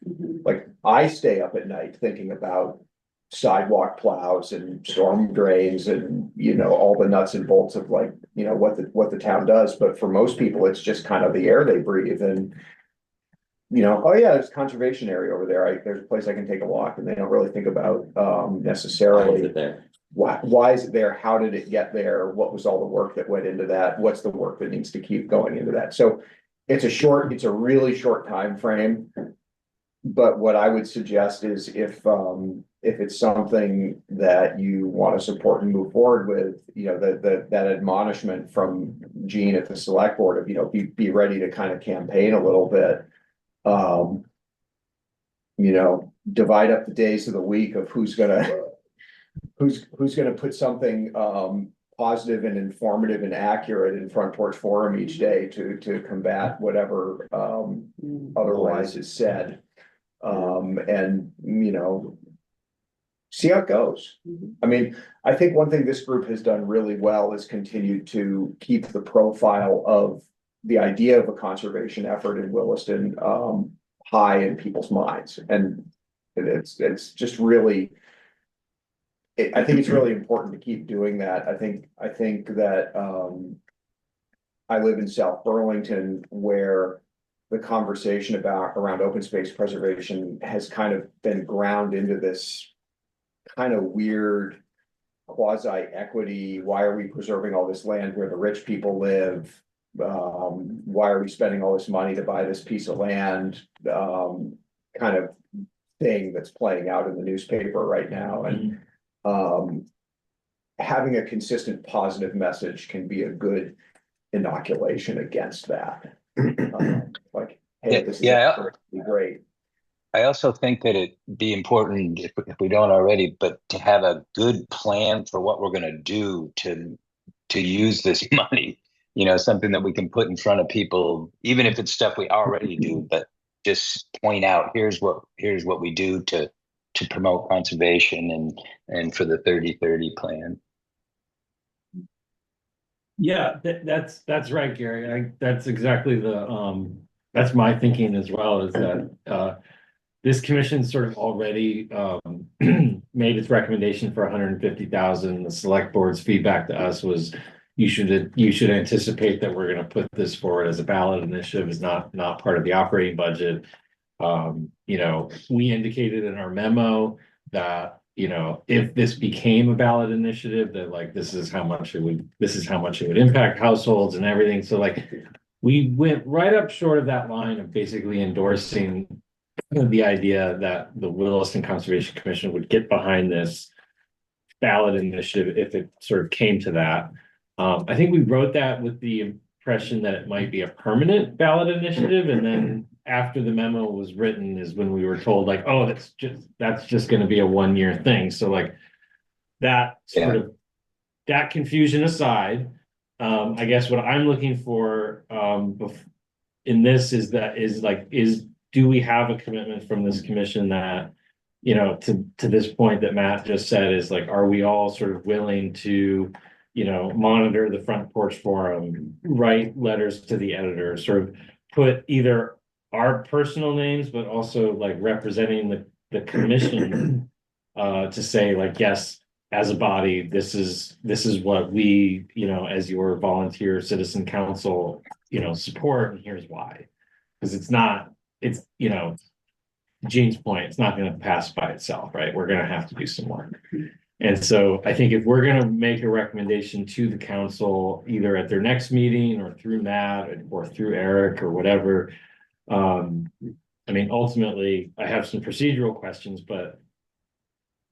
Like, I stay up at night thinking about sidewalk plows and storm drains and, all the nuts and bolts of what the town does. But for most people, it's just kind of the air they breathe. And, oh yeah, there's a conservation area over there. There's a place I can take a walk, and they don't really think about necessarily There. why is it there? How did it get there? What was all the work that went into that? What's the work that needs to keep going into that? So it's a really short time frame. But what I would suggest is if it's something that you want to support and move forward with, that admonishment from Gene at the select board of, be ready to kind of campaign a little bit. Divide up the days of the week of who's gonna put something positive and informative and accurate in Front Porch Forum each day to combat whatever otherwise is said. And see how it goes. I mean, I think one thing this group has done really well is continued to keep the profile of the idea of a conservation effort in Williston high in people's minds. And it's just really, I think it's really important to keep doing that. I think that I live in South Burlington, where the conversation around open space preservation has kind of been ground into this kind of weird quasi equity. Why are we preserving all this land where the rich people live? Why are we spending all this money to buy this piece of land? Kind of thing that's playing out in the newspaper right now. And having a consistent positive message can be a good inoculation against that. Like, hey, this is great. I also think that it'd be important, if we don't already, but to have a good plan for what we're going to do to use this money. Something that we can put in front of people, even if it's stuff we already do, but just point out, here's what we do to promote conservation and for the 30-30 plan. Yeah, that's right, Gary. That's exactly that's my thinking as well, is that, this commission sort of already, made its recommendation for 150,000. The select board's feedback to us was, you should anticipate that we're gonna put this forward as a ballot initiative, is not part of the operating budget. You know, we indicated in our memo that, you know, if this became a ballot initiative, that like, this is how much it would impact households and everything. So like, we went right up short of that line of basically endorsing the idea that the Williston Conservation Commission would get behind this ballot initiative if it sort of came to that. I think we wrote that with the impression that it might be a permanent ballot initiative, and then after the memo was written is when we were told like, oh, that's just gonna be a 1-year thing. So like, that sort of, that confusion aside, I guess what I'm looking for, in this is do we have a commitment from this commission that, you know, to this point that Matt just said, is like, are we all sort of willing to, you know, monitor the Front Porch Forum, write letters to the editor, sort of put either our personal names, but also like representing the commission, to say like, yes, as a body, this is what we, you know, as your volunteer citizen council, you know, support, and here's why. Because it's, you know, Gene's point, it's not gonna pass by itself, right? We're gonna have to do some work. And so I think if we're gonna make a recommendation to the council, either at their next meeting or through Matt or through Eric or whatever. I mean, ultimately, I have some procedural questions, but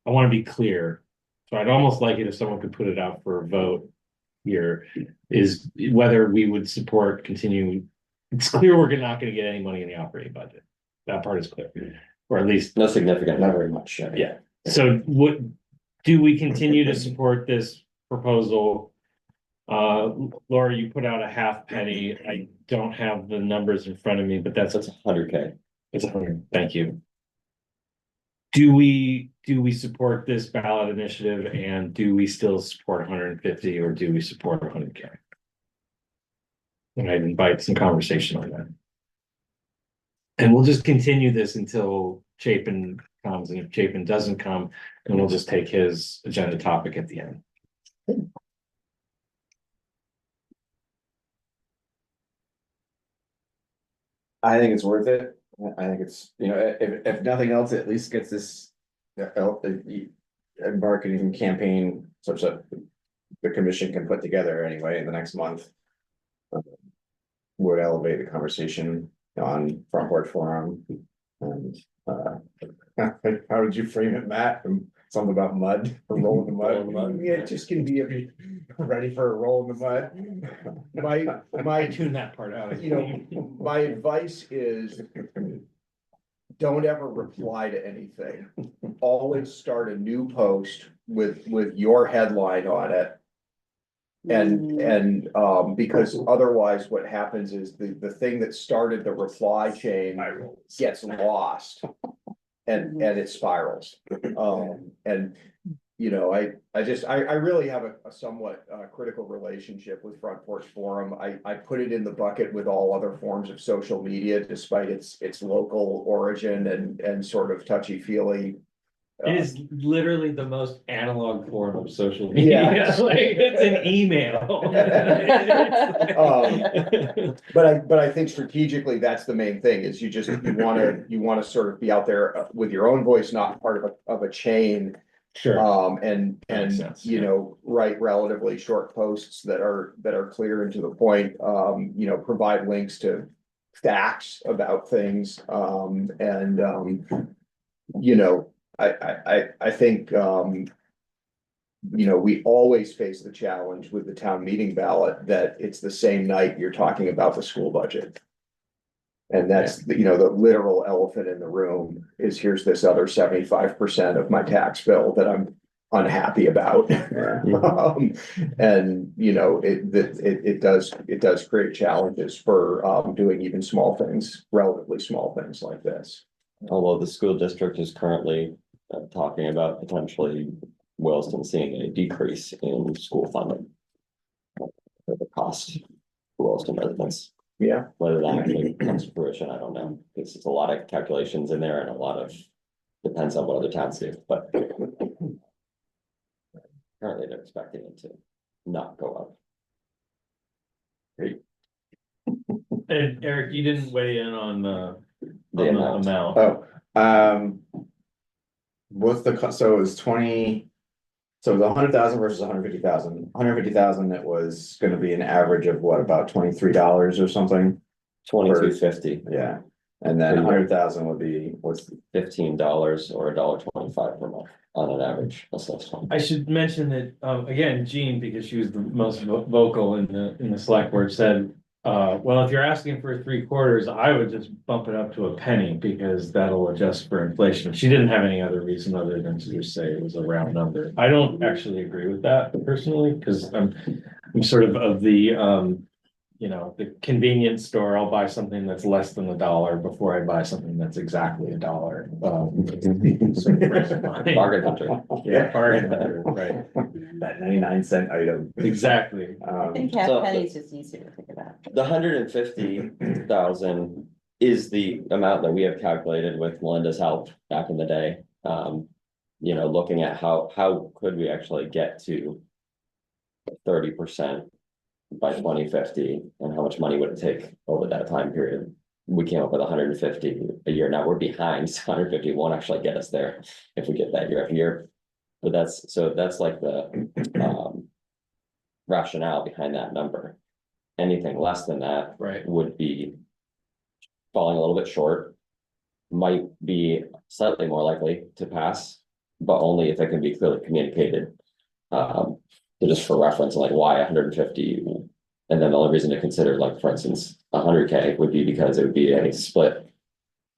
I want to be clear. So I'd almost like it if someone could put it out for a vote here, is whether we would support continuing. It's clear we're not going to get any money in the operating budget. That part is clear, or at least No significant, not very much. yeah. So do we continue to support this proposal? Laura, you put out a half penny. I don't have the numbers in front of me, but that's 100K. It's 100. Thank you. Do we support this ballot initiative, and do we still support 150, or do we support 100K? And I'd invite some conversation on that. And we'll just continue this until Chapin comes, and if Chapin doesn't come, then we'll just take his agenda topic at the end. I think it's worth it. I think it's, you know, if nothing else, it at least gets this marketing campaign such that the commission can put together anyway in the next month. Would elevate the conversation on Front Porch Forum. And how did you frame it, Matt? Something about mud, or rolling the mud. Yeah, it just can be ready for a roll in the mud. I tune that part out. You know, my advice is, don't ever reply to anything. Always start a new post with your headline on it. And because otherwise what happens is the thing that started the reply chain gets lost. And it spirals. And you know, I really have a somewhat critical relationship with Front Porch Forum. I put it in the bucket with all other forms of social media, despite its local origin and sort of touchy-feely. It is literally the most analog form of social media. Yeah. Like, it's an email. But I think strategically, that's the main thing, is you wanna sort of be out there with your own voice, not part of a chain. Sure. And makes sense, you yeah. know, write relatively short posts that are clear and to the point, you know, provide links to facts about things, you know, I think, you know, we always face the challenge with the town meeting ballot that it's the same night you're talking about the school budget. And that's, you know, the literal elephant in the room is, here's this other 75% of my tax bill that I'm unhappy about. And, you know, it does create challenges for, doing even small things, relatively small things like this. Although the school district is currently talking about potentially Williston seeing a decrease in school funding. For the cost for Williston residents, Yeah, whether that actually comes to fruition, I don't know, because it's a lot of calculations in there and a lot of, depends on what other towns do, but. Currently, they're expecting it to not go up. And Eric, you didn't weigh in on The amount. amount. Oh, what's so it was 20. So the 100,000 versus 150,000. 150,000, it was gonna be an average of what, about $23 or something? 22.50, Yeah, and then 100,000 would be, what's, $15 or $1.25 per month on an average assessment. I should mention that, again, Jean, because she was the most vocal in the select board, said, well, if you're asking for 3/4, I would just bump it up to a penny because that'll adjust for inflation. She didn't have any other reason other than to just say it was a round number. I don't actually agree with that personally, because I'm sort of the, you know, the convenience store, I'll buy something that's less than $1 before I buy something that's exactly $1. Bargain hunter. Yeah, bargain hunter, right, that 99-cent item? exactly. I think half So- penny is just easier to think about. The 150,000 is the amount that we have calculated with Melinda's help back in the day. You know, looking at how could we actually get to 30% by 2050 and how much money would it take over that time period? We came up with 150 a year. Now we're behind, so 150 won't actually get us there if we get that year after year. But that's like the rationale behind that number. Anything less than that Right. would be falling a little bit short, might be slightly more likely to pass, but only if it can be clearly communicated. So just for reference, like why 150, and then the only reason to consider, like, for instance, 100K would be because it would be a split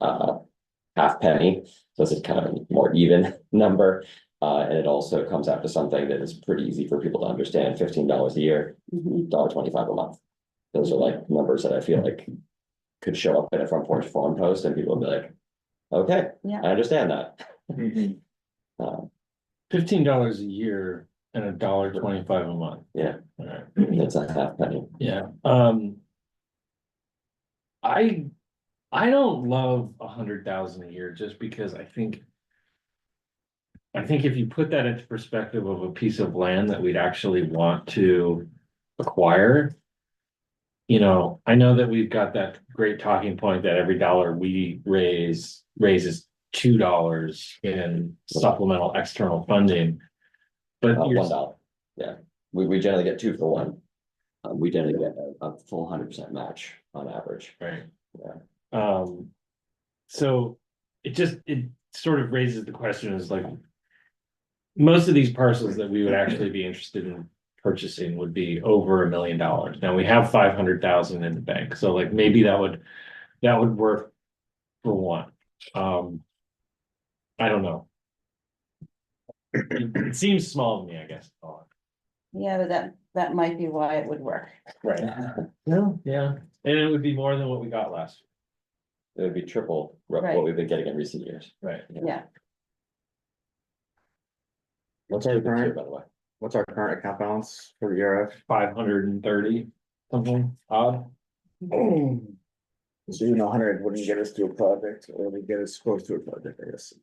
half penny, so it's kind of a more even number. And it also comes out to something that is pretty easy for people to understand, $15 a year, Mhm. $1.25 a month. Those are like numbers that I feel like could show up in a front porch forum post and people would be like, okay, Yeah. I understand that. $15 a year and $1.25 a month. Yeah. All right. It's a half penny. Yeah, I don't love 100,000 a year just because I think if you put that into perspective of a piece of land that we'd actually want to acquire. You know, I know that we've got that great talking point that every dollar we raises $2 in supplemental external funding. But $1. Yeah, we generally get 2 for 1. We generally get a full 100% match on average. right. Yeah. So it sort of raises the question is like. Most of these parcels that we would actually be interested in purchasing would be over $1 million. Now we have 500,000 in the bank, so like maybe that would work for one. I don't know. It seems small to me, I guess. Yeah, but that might be why it would work. Right. No, yeah, and it would be more than what we got last It would be triple Right. what we've been getting in recent years. year. Right. Yeah. What's our By current, the way. what's our current account balance for the ERF? 530 something odd. So even 100 wouldn't get us to a project, or would get us close to a project, I guess.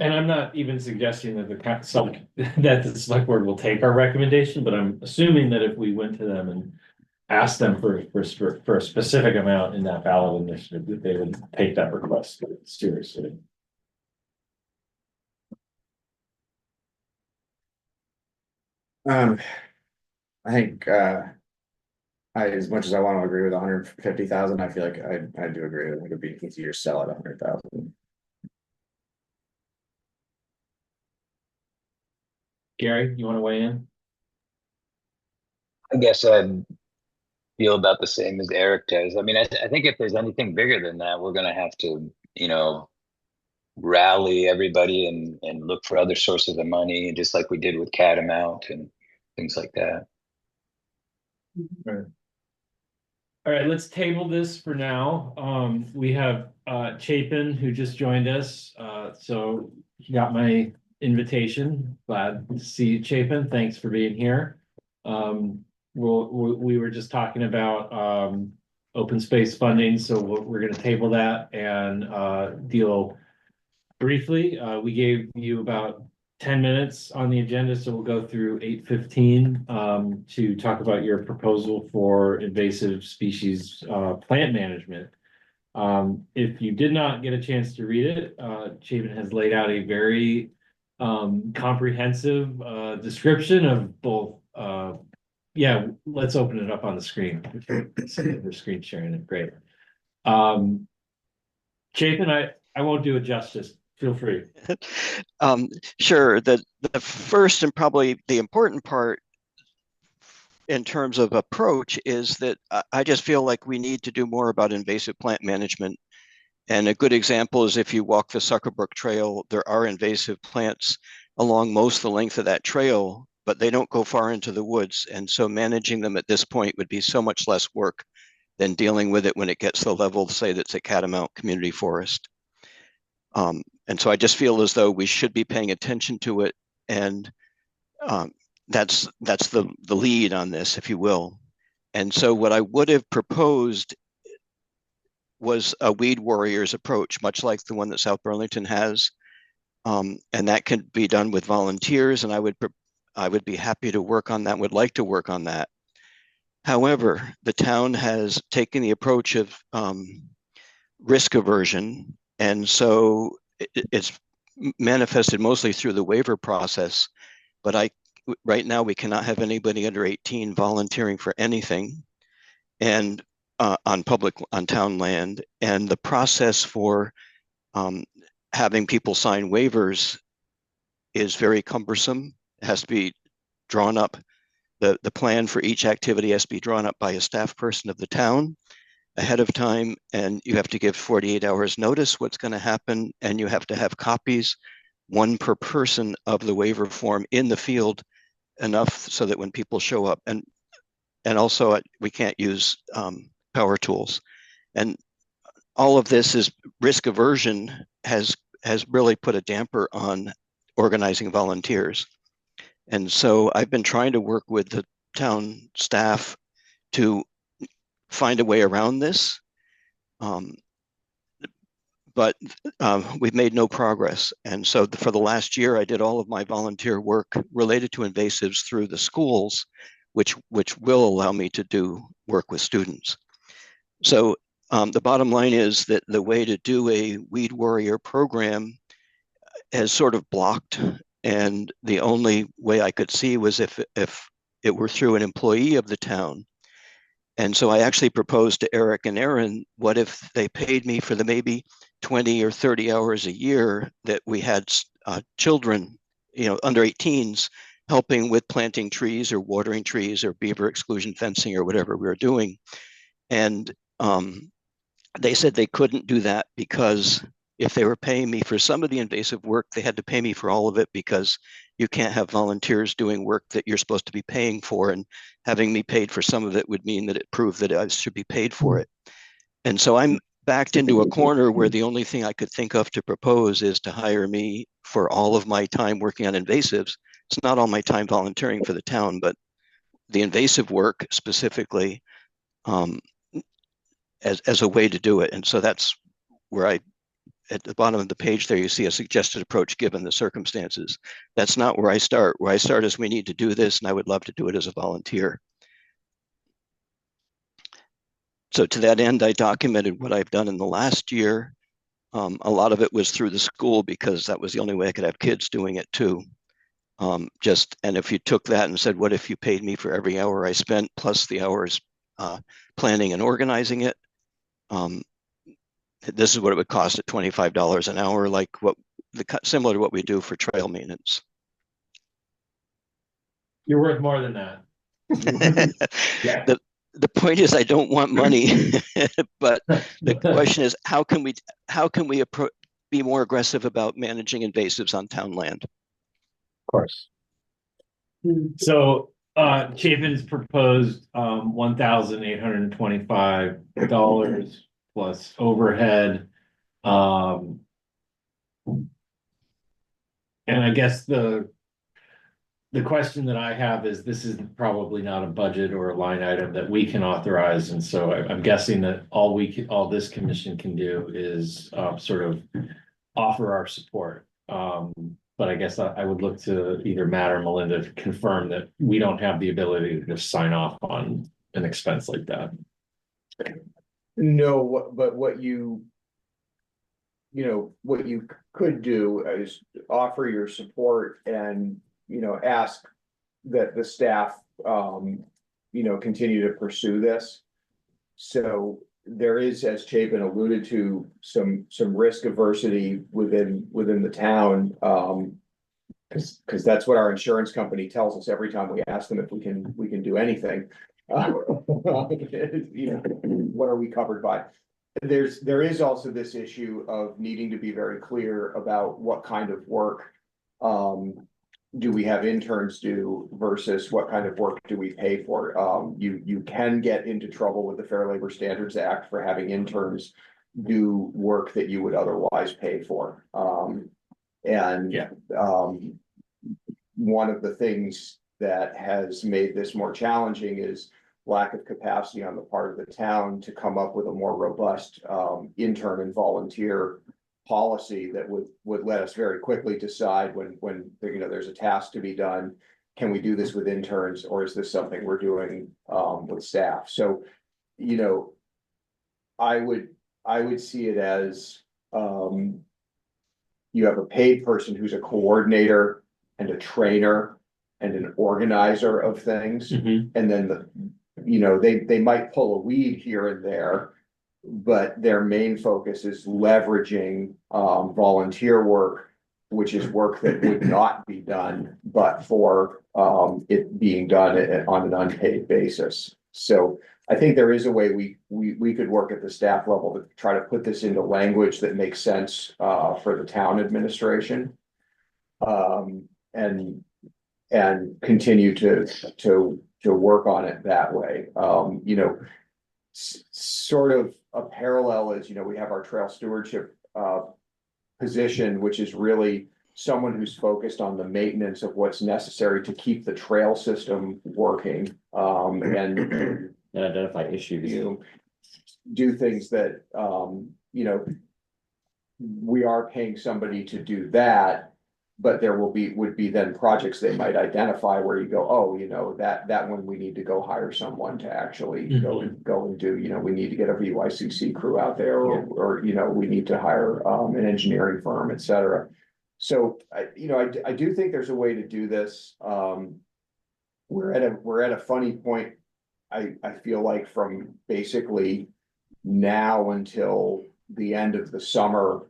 And I'm not even suggesting that that the select board will take our recommendation, but I'm assuming that if we went to them and asked them for a specific amount in that ballot initiative, that they would take that request seriously. I think, as much as I want to agree with 150,000, I feel like I do agree with it would be easier to sell at 100,000. Gary, you want to weigh in? I guess I feel about the same as Eric does. I mean, I think if there's anything bigger than that, we're gonna have to, you know, rally everybody and look for other sources of money, just like we did with Catamount and things like that. All right, let's table this for now. We have Chapin who just joined us. So he got my invitation. Glad to see you, Chapin. Thanks for being here. We were just talking about open space funding, so we're gonna table that and deal briefly. We gave you about 10 minutes on the agenda, so we'll go through 8:15 to talk about your proposal for invasive species plant management. If you did not get a chance to read it, Chapin has laid out a very comprehensive description of both. Yeah, let's open it up on the screen. We're screen sharing it. Great. Chapin, I won't do it justice. Feel free. Sure. The first and probably the important part in terms of approach is that I just feel like we need to do more about invasive plant management. And a good example is if you walk the Suckerbrook Trail, there are invasive plants along most of the length of that trail, but they don't go far into the woods. And so managing them at this point would be so much less work than dealing with it when it gets to the level, say, that's a Catamount Community Forest. And so I just feel as though we should be paying attention to it. And that's the lead on this, if you will. And so what I would have proposed was a weed warriors approach, much like the one that South Burlington has. And that can be done with volunteers. And I would be happy to work on that, would like to work on that. However, the town has taken the approach of risk aversion. And so it's manifested mostly through the waiver process, but right now we cannot have anybody under 18 volunteering for anything and on town land. And the process for having people sign waivers is very cumbersome. It has to be drawn up. The plan for each activity has to be drawn up by a staff person of the town ahead of time, and you have to give 48 hours notice what's going to happen, and you have to have copies, one per person, of the waiver form in the field, enough so that when people show up, and also we can't use power tools. And all of this is risk aversion has really put a damper on organizing volunteers. And so I've been trying to work with the town staff to find a way around this, but we've made no progress. And so for the last year, I did all of my volunteer work related to invasives through the schools, which will allow me to do work with students. So the bottom line is that the way to do a weed warrior program has sort of blocked, and the only way I could see was if it were through an employee of the town. And so I actually proposed to Eric and Aaron, what if they paid me for the maybe 20 or 30 hours a year that we had children, under 18s, helping with planting trees or watering trees or beaver exclusion fencing or whatever we were doing. And they said they couldn't do that because if they were paying me for some of the invasive work, they had to pay me for all of it, because you can't have volunteers doing work that you're supposed to be paying for, and having me paid for some of it would mean that it proved that I should be paid for it. And so I'm backed into a corner where the only thing I could think of to propose is to hire me for all of my time working on invasives. It's not all my time volunteering for the town, but the invasive work specifically as a way to do it. And so that's where at the bottom of the page there, you see a suggested approach given the circumstances. That's not where I start. Where I start is we need to do this, and I would love to do it as a volunteer. So to that end, I documented what I've done in the last year. A lot of it was through the school because that was the only way I could have kids doing it too. And if you took that and said, what if you paid me for every hour I spent plus the hours planning and organizing it? This is what it would cost at $25 an hour, similar to what we do for trail maintenance. You're worth more than that. Yeah. The point is, I don't want money, but the question is, how can we be more aggressive about managing invasives on town land. Of course. So, Chapin's proposed, $1,825 plus overhead. And I guess the question that I have is, this is probably not a budget or a line item that we can authorize, and so I'm guessing that all this commission can do is sort of offer our support. But I guess I would look to either Matt or Melinda to confirm that we don't have the ability to just sign off on an expense like that. No, but what you could do is offer your support and, ask that the staff, continue to pursue this. So there is, as Chapin alluded to, some risk aversity within the town. Because that's what our insurance company tells us every time we ask them if we can do anything. What are we covered by? There is also this issue of needing to be very clear about what kind of work do we have interns do versus what kind of work do we pay for. You can get into trouble with the Fair Labor Standards Act for having interns do work that you would otherwise pay for. One of the things that has made this more challenging is lack of capacity on the part of the town to come up with a more robust intern and volunteer policy that would let us very quickly decide when there's a task to be done. Can we do this with interns, or is this something we're doing with staff? So, I would see it as you have a paid person who's a coordinator and a trainer and an organizer of things. Mhm. And then they might pull a weed here and there, but their main focus is leveraging volunteer work, which is work that would not be done, but for it being done on an unpaid basis. So I think there is a way we could work at the staff level to try to put this into language that makes sense for the town administration. And continue to work on it that way. Sort of a parallel is, we have our trail stewardship position, which is really someone who's focused on the maintenance of what's necessary to keep the trail system working. And identify issues. Do things that, we are paying somebody to do that. But there would be then projects they might identify where you go, oh, that one we need to go hire someone to actually go and do, we need to get a VYCC crew out there, or we need to hire an engineering firm, et cetera. So I do think there's a way to do this. We're at a funny point. I feel like from basically now until the end of the summer,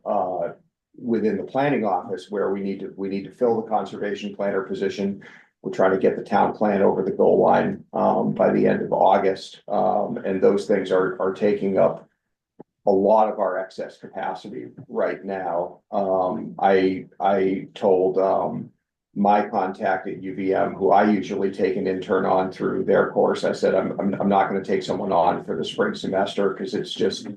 within the planning office, where we need to fill the conservation planner position. We're trying to get the town plan over the goal line by the end of August. And those things are taking up a lot of our excess capacity right now. I told my contact at UVM, who I usually take an intern on through their course, I said, I'm not going to take someone on for the spring semester, because it's just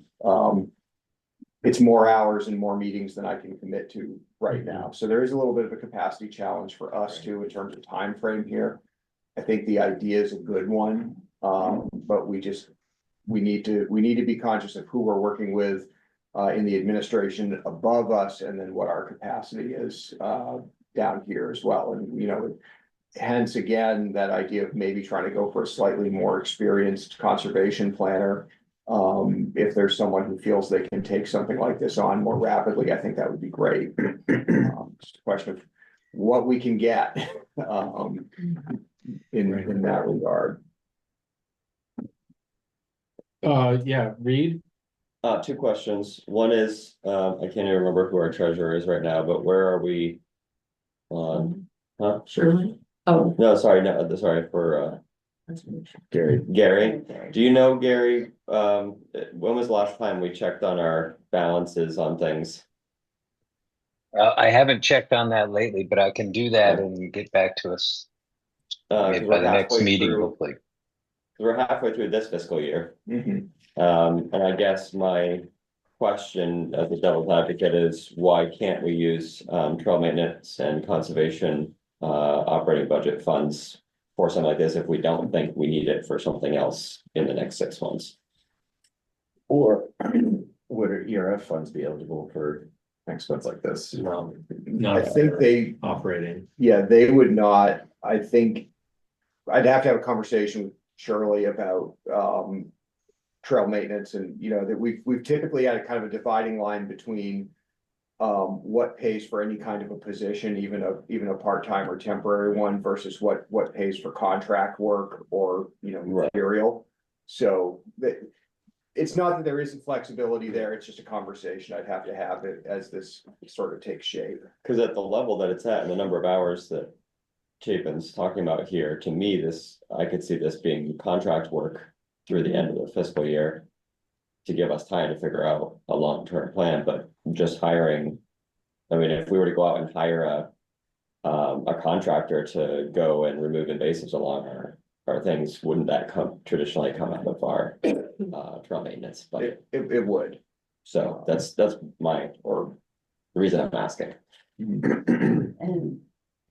it's more hours and more meetings than I can commit to right now. So there is a little bit of a capacity challenge for us too, in terms of time frame here. I think the idea is a good one, but we need to be conscious of who we're working with in the administration above us, and then what our capacity is down here as well. And hence again, that idea of maybe trying to go for a slightly more experienced conservation planner. If there's someone who feels they can take something like this on more rapidly, I think that would be great. Just a question of what we can get in that regard. Yeah, Reed? Two questions. One is, I can't even remember who our treasurer is right now, but where are we on? Huh? Shirley? Oh. No, sorry, for Gary. Do you know, Gary, when was the last time we checked on our balances on things? I haven't checked on that lately, but I can do that and get back to us Cause by we're the next halfway meeting, through, hopefully. we're halfway through this fiscal year. Mhm. And I guess my question as a devil's advocate is why can't we use trail maintenance and conservation operating budget funds for something like this if we don't think we need it for something else in the next 6 months? Or would ERF funds be eligible for expense like this? No, I not think they, operating. yeah, they would not, I think. I'd have to have a conversation with Shirley about trail maintenance and, you know, that we've typically had a kind of a dividing line between. What pays for any kind of a position, even a part-time or temporary one versus what pays for contract work or, you know, Right. material. So that. It's not that there isn't flexibility there, it's just a conversation I'd have to have it as this sort of takes shape. Cause at the level that it's at and the number of hours that Chapin's talking about here, to me, I could see this being contract work through the end of the fiscal year. To give us time to figure out a long-term plan, but just hiring. I mean, if we were to go out and hire a contractor to go and remove invasives along our things, wouldn't that traditionally come out of our trail maintenance budget? It would. So that's the reason I'm asking. And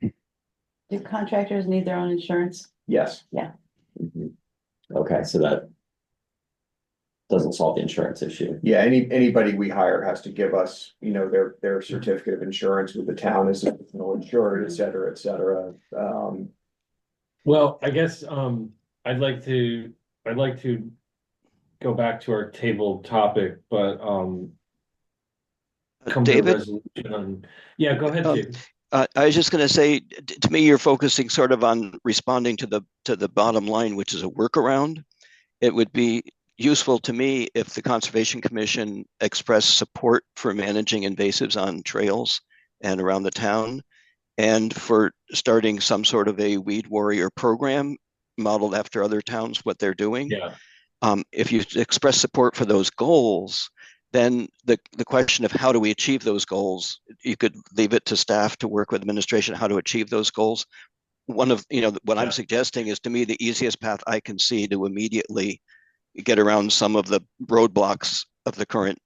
do contractors need their own insurance? Yes, Okay, so that doesn't solve the insurance issue. yeah, anybody we hire has to give us, you know, their certificate of insurance with the town as insured, et cetera, et cetera. Well, I guess, I'd like to go back to our table topic, but, come to a David? resolution on, yeah, go ahead, Um, David. I was just going to say, to me, you're focusing sort of on responding to the bottom line, which is a workaround. It would be useful to me if the Conservation Commission expressed support for managing invasives on trails and around the town, and for starting some sort of a weed warrior program modeled after other towns, what they're doing. Yeah, If you express support for those goals, then the question of how do we achieve those goals, you could leave it to staff to work with administration how to achieve those goals. One of, you know, what Yeah. I'm suggesting is, to me, the easiest path I can see to immediately get around some of the roadblocks of the current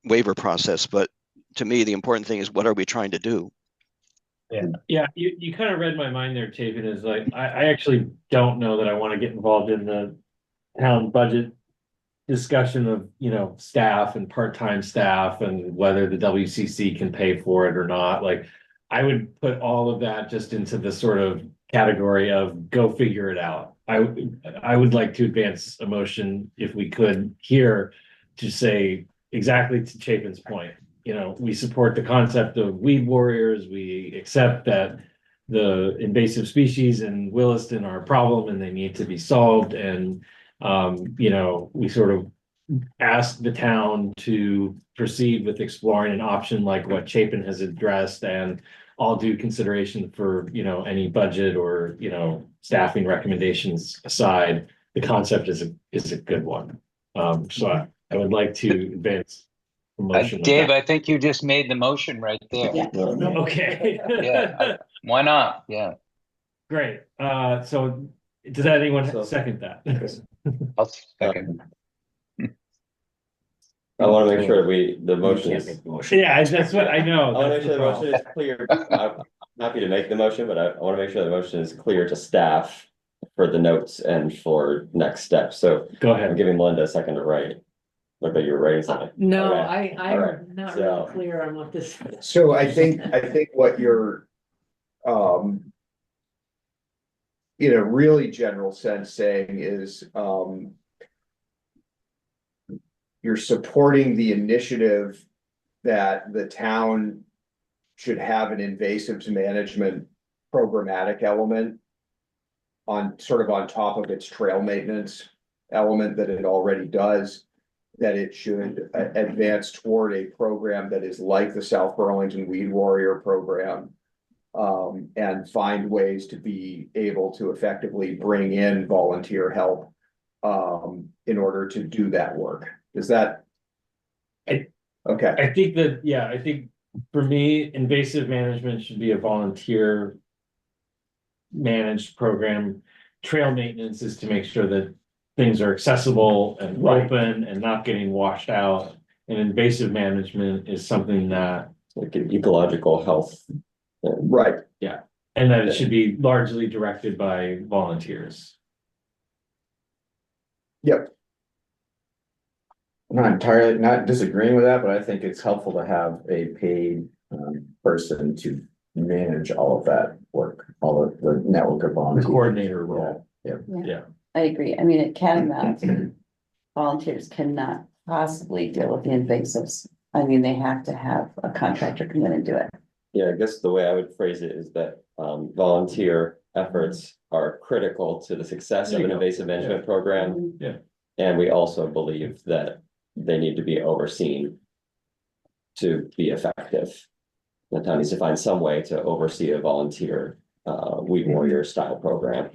waiver process. But to me, the important thing is, what are we trying to do? yeah, you kind of read my mind there, Chapin, is like, I actually don't know that I want to get involved in the town budget discussion of, you know, staff and part-time staff and whether the WCC can pay for it or not. Like, I would put all of that just into the sort of category of go figure it out. I would like to advance a motion, if we could here, to say exactly to Chapin's point. You know, we support the concept of weed warriors. We accept that the invasive species in Williston are a problem and they need to be solved. And you know, we sort of ask the town to proceed with exploring an option like what Chapin has addressed, and all due consideration for, you know, any budget or, you know, staffing recommendations aside, the concept is a good one. So I would like to advance the motion. of Dave, that. I think you just made the motion right there. Yeah. Okay. Yeah, why not? Yeah, Great. So does anyone So- second that? I'll second. I wanna make sure the motion Can't is. make the motion. Yeah, that's what I know. I wanna make That's sure the the motion problem. is clear. I'm happy to make the motion, but I wanna make sure the motion is clear to staff for the notes and for next steps. So Go I'm ahead. giving Linda a second to write. Look like you're writing something. No, Okay. I'm Alright, not so- really clear on what this. So I think what you're, in a really general sense saying is, you're supporting the initiative that the town should have an invasives management programmatic element on top of its trail maintenance element that it already does, that it should advance toward a program that is like the South Burlington Weed Warrior program. And find ways to be able to effectively bring in volunteer help in order to do that work. Is that? I- Okay, I think that, yeah, I think for me, invasive management should be a volunteer managed program. Trail maintenance is to make sure that things are accessible and Right. open and not getting washed out. And invasive management is something that, Like an ecological health. Right. and that it should be largely directed by volunteers. Yep. Not entirely, not disagreeing with that, but I think it's helpful to have a paid person to manage all of that work, all of the network of The volunteers. coordinator role. I agree. I mean, it cannot, volunteers cannot possibly deal with the invasives. I mean, they have to have a contractor come in and do it. Yeah, I guess the way I would phrase it is that volunteer efforts are critical to the success There of you an go. invasive management program. Yeah. And we also believe that they need to be overseen to be effective. The town needs to find some way to oversee a volunteer weed warrior style program.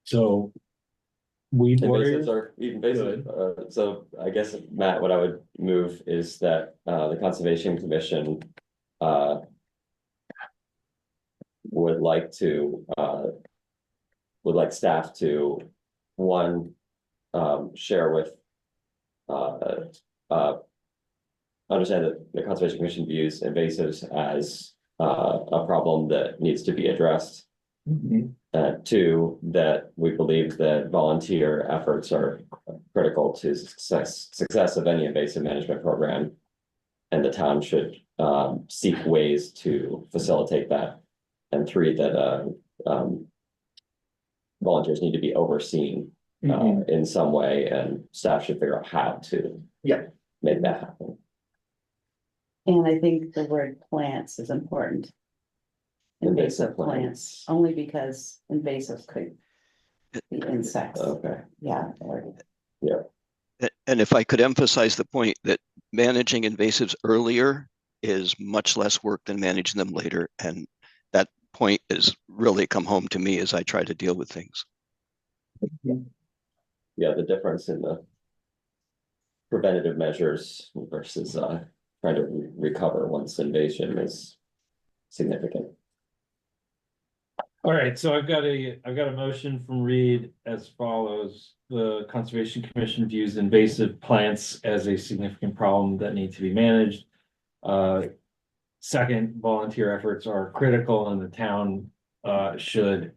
So. Weed warriors, Invasives are invasive, so I guess, Matt, what I would move is that the Conservation Commission would like to would like staff to, one, share with understand that the Conservation Commission views invasives as a problem that needs to be addressed. Two, that we believe that volunteer efforts are critical to success of any invasive management program. And the town should seek ways to facilitate that. And three, that volunteers need to be overseen in some way, and staff should figure out how to make that happen. And I think the word plants is important. Invasive plants, only because invasives could be insects, Okay. yeah. Or And if I could emphasize the point that managing invasives earlier is much less work than managing them later. And that point is really come home to me as I try to deal with things. Yeah, the difference in the preventative measures versus trying to recover once invasion is significant. all right, so I've got a motion from Reed as follows. The Conservation Commission views invasive plants as a significant problem that need to be managed. Second, volunteer efforts are critical and the town should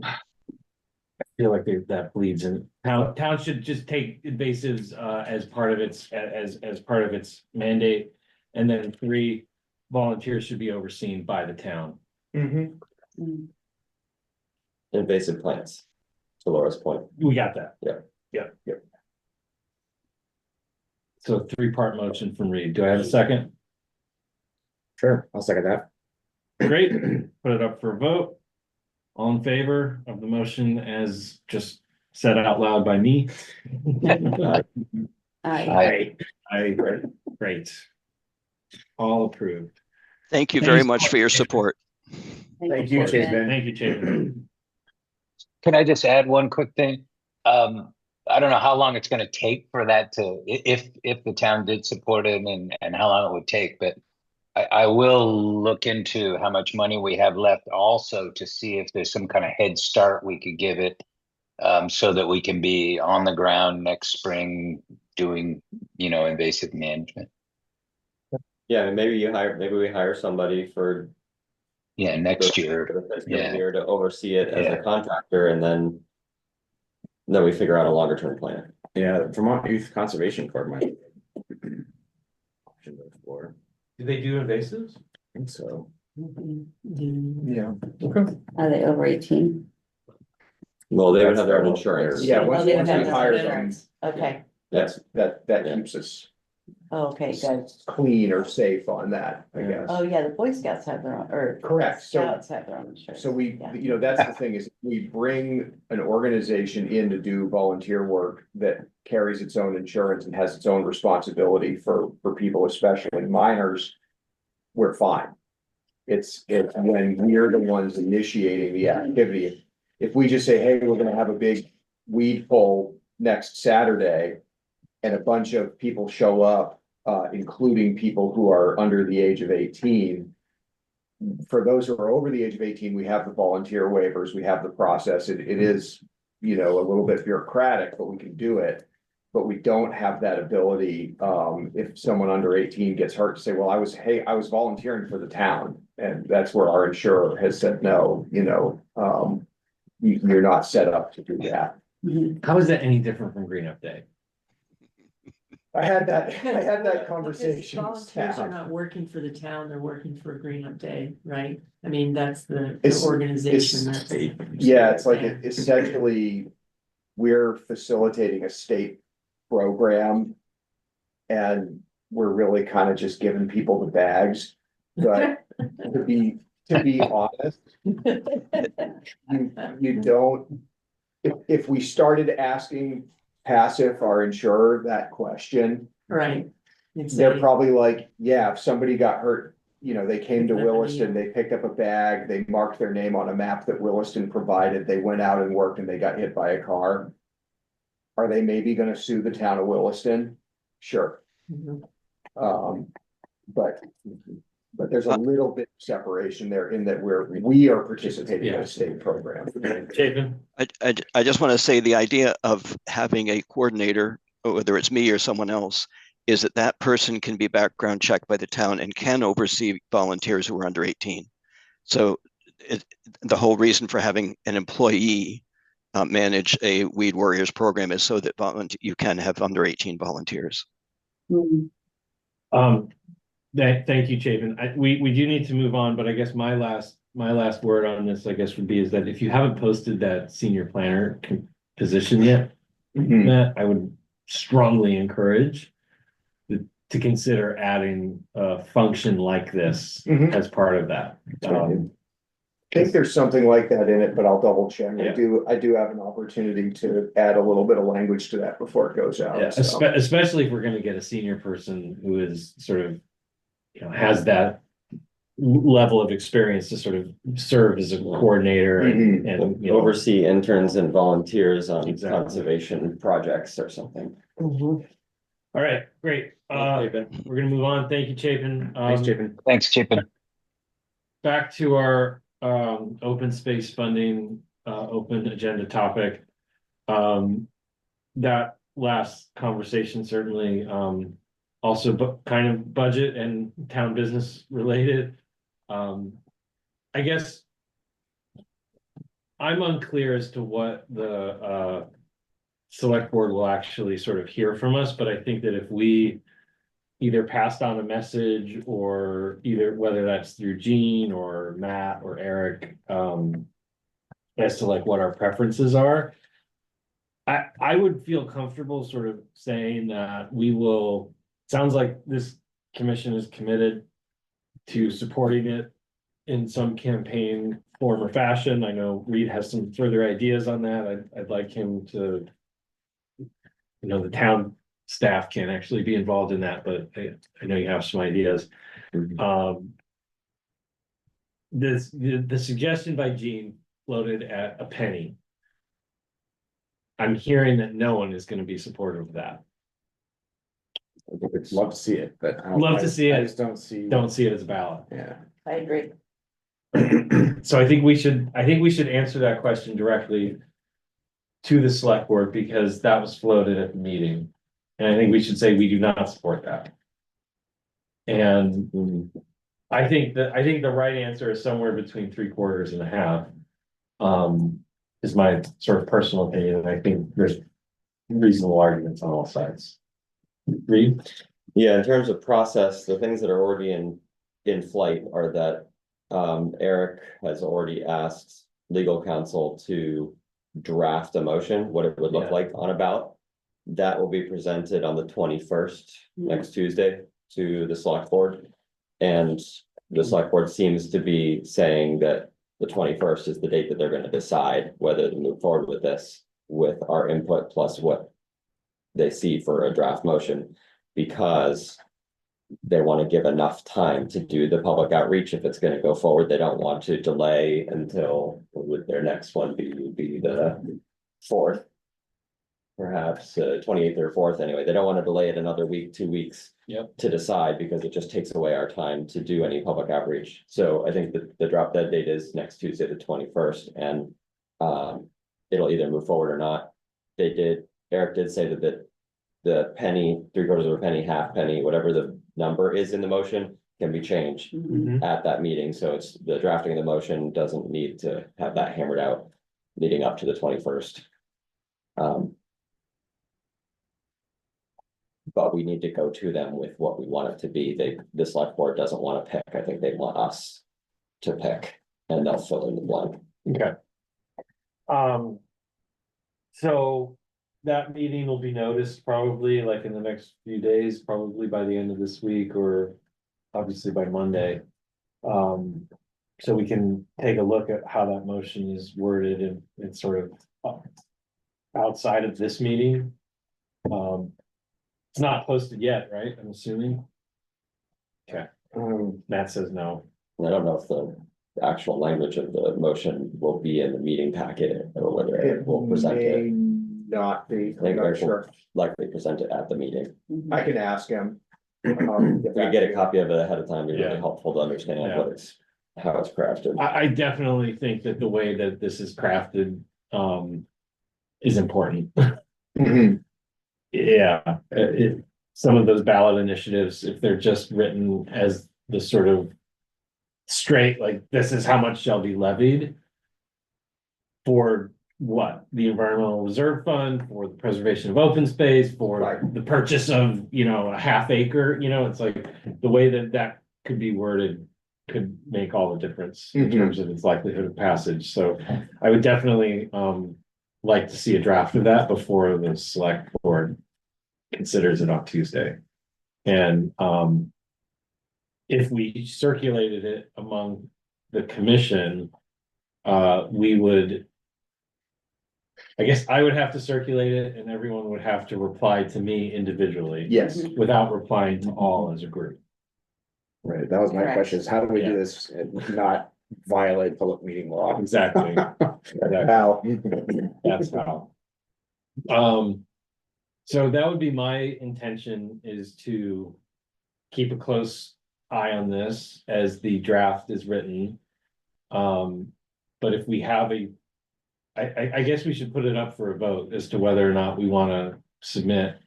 I feel like that bleeds in. Town should just take invasives as part of its as part of its mandate. And then three, volunteers should be overseen by the town. mm, Invasive plants, to Laura's point. We got that. Yeah. So three-part motion from Reed. Do I have a second? Sure, I'll second that. Great, put it up for a vote. All in favor of the motion as just said out loud by me? I, Great. All approved. Thank you very much for your support. Thank you, Chapin. Thank you, Chapin. Can I just add one quick thing? I don't know how long it's gonna take for that to, if the town did support it and how long it would take, but I will look into how much money we have left also to see if there's some kind of head start we could give it. So that we can be on the ground next spring doing, invasive management. Yeah, and maybe we hire somebody for Yeah, next the year. fiscal Yeah. year to oversee it as Yeah. a contractor, and then we figure out a longer term plan. Yeah, the Vermont Youth Conservation Corps might. Option to explore, Do they do invasives? I think so. Yeah. are they over 18? Well, they would That's have their own their- insurance. Yeah, Oh, once they we would have their hire own them, insurance. Okay, Yes, that Yeah. keeps us okay, good. clean or safe on that, I guess. Oh, yeah, the Boy Scouts have their own, or Correct, so. Scouts have their own insurance. So we, Yeah. that's the thing is, we bring an organization in to do volunteer work that carries its own insurance and has its own responsibility for people, especially minors. We're fine. It's when we're the ones initiating the activity. If we just say, hey, we're gonna have a big weed pull next Saturday. and a bunch of people show up, including people who are under the age of 18. For those who are over the age of 18, we have the volunteer waivers, we have the process. It is, you know, a little bit bureaucratic, but we can do it. But we don't have that ability, if someone under 18 gets hurt, to say, well, I was volunteering for the town. And that's where our insurer has said, no, you know, you're not set up to do that. How is that any different from Green Up Day? I had that Because conversation. with volunteers staff. are not working for the town, they're working for Green Up Day, right? I mean, that's the It's- organization it's- that's. Yeah, it's like essentially, we're facilitating a state program. And we're really kind of just giving people the bags, but to be honest, you don't. If we started asking passive, our insurer, that question, Right. they're probably like, yeah, if somebody got hurt, you know, they came to Picked up a Williston, they picked up a bag, they marked their name on a map that Williston provided, they went out and worked and they got hit by a car. Are they maybe gonna sue the town of Williston? Sure. Mhm. But there's a little bit of separation there in that we are participating in a state program. Chapin? I just want to say the idea of having a coordinator, whether it's me or someone else, is that that person can be background checked by the town and can oversee volunteers who are under 18. So the whole reason for having an employee manage a Weed Warriors program is so that you can have under 18 volunteers. Thank you, Chapin. We do need to move on, but I guess my last word on this, I guess, would be is that if you haven't posted that senior planner position yet, Matt, I would strongly encourage to consider adding a function like this as part of that. I think there's something like that in it, but I'll double check. Yeah. I do have an opportunity to add a little bit of language to that before it goes out. Yeah, so. especially if we're gonna get a senior person who is sort of, you know, has that level of experience to sort of serve as a coordinator and, you know. Oversee interns and volunteers on Exactly. conservation projects or something. All right, great. We're gonna move on. Thank you, Chapin. Thanks, Chapin. Thanks, Chapin. Back to our open space funding, open agenda topic. That last conversation certainly also kind of budget and town business related. I guess I'm unclear as to what the select board will actually sort of hear from us, but I think that if we either passed on a message or either whether that's through Gene or Matt or Eric, as to like what our preferences are. I would feel comfortable sort of saying that sounds like this commission is committed to supporting it in some campaign form or fashion. I know Reed has some further ideas on that. I'd like him to, you know, the town staff can't actually be involved in that, but I know you have some ideas. The suggestion by Gene floated at a penny. I'm hearing that no one is going to be supportive of that. I would love to see it, but Love to see it. I just don't see it as a ballot. Yeah. I agree. So I think we should answer that question directly to the select board because that was floated at the meeting. And I think we should say we do not support that. And I think the right answer is somewhere between 3/4 and a half. Is my sort of personal opinion, and I think there's reasonable arguments on all sides. Reed? Yeah, in terms of process, the things that are already in flight are that Eric has already asked legal counsel to draft a motion, what it would look Yeah. like on a ballot. That will be presented on the 21st, next Tuesday, to the select board. And the select board seems to be saying that the 21st is the date that they're gonna decide whether to move forward with this, with our input plus what they see for a draft motion, because they want to give enough time to do the public outreach. If it's gonna go forward, they don't want to delay until, what would their next one be the 4th. perhaps 28th or 4th anyway. They don't want to delay it another week, 2 weeks. Yep. To decide, because it just takes away our time to do any public outreach. So I think that the drop dead date is next Tuesday, the 21st, and it'll either move forward or not. Eric did say that the penny, 3/4 of a penny, half penny, whatever the number is in the motion can be changed Mm-hmm. at that meeting. So it's the drafting of the motion doesn't need to have that hammered out leading up to the 21st. But we need to go to them with what we want it to be. The select board doesn't want to pick. I think they want us to pick, and they'll fill in the blank. Okay. So that meeting will be noticed probably like in the next few days, probably by the end of this week or obviously by Monday. So we can take a look at how that motion is worded and sort of outside of this meeting. It's not posted yet, right? I'm assuming. Okay, Matt says no. And I don't know if the actual language of the motion will be in the meeting packet or whether Eric will present may it. not be, I I'm think not Eric will sure. likely present it at the meeting. Mhm. I can ask him. If we get a copy of it ahead of time, it'd be really Yeah. helpful to understand Yeah. how it's crafted. I definitely think that the way that this is crafted, is important. Mhm. Yeah, some of those ballot initiatives, if they're just written as the sort of straight, like, this is how much shall be levied. For what? The Environmental Reserve Fund, for the preservation of open space, for Right. the purchase of, a half acre, it's like the way that could be worded could make all the difference in Mhm. terms of its likelihood of passage. So I would definitely like to see a draft of that before the select board considers it on Tuesday. And if we circulated it among the commission, we would, I guess I would have to circulate it and everyone would have to reply to me individually. Yes, Without replying to all as a group. Right, that was my Correct. question, is how do we Yeah. do this and not violate public meeting law? Exactly. Al. That's how. So that would be my intention, is to keep a close eye on this as the draft is written. But if we have I guess we should put it up for a vote as to whether or not we wanna submit.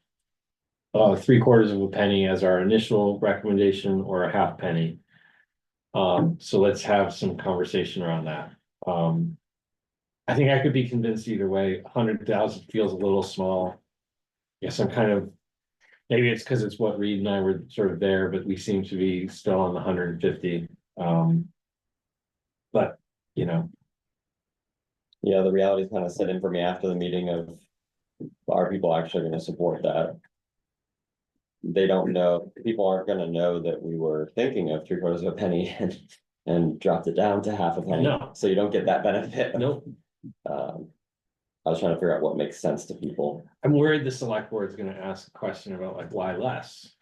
3/4 of a penny as our initial recommendation or a half penny. So let's have some conversation around that. I think I could be convinced either way. 100,000 feels a little small. Yes, I'm kind of, maybe it's because it's what Reed and I were sort of there, but we seem to be still on the 150. But, Yeah, the reality kind of set in for me after the meeting of, are people actually gonna support that? They don't know, people aren't gonna know that we were thinking of 3/4 of a penny and dropped it down to half a penny. No. So you don't get that benefit. nope, I was trying to figure out what makes sense to people. I'm worried the select board is gonna ask a question about like, why less?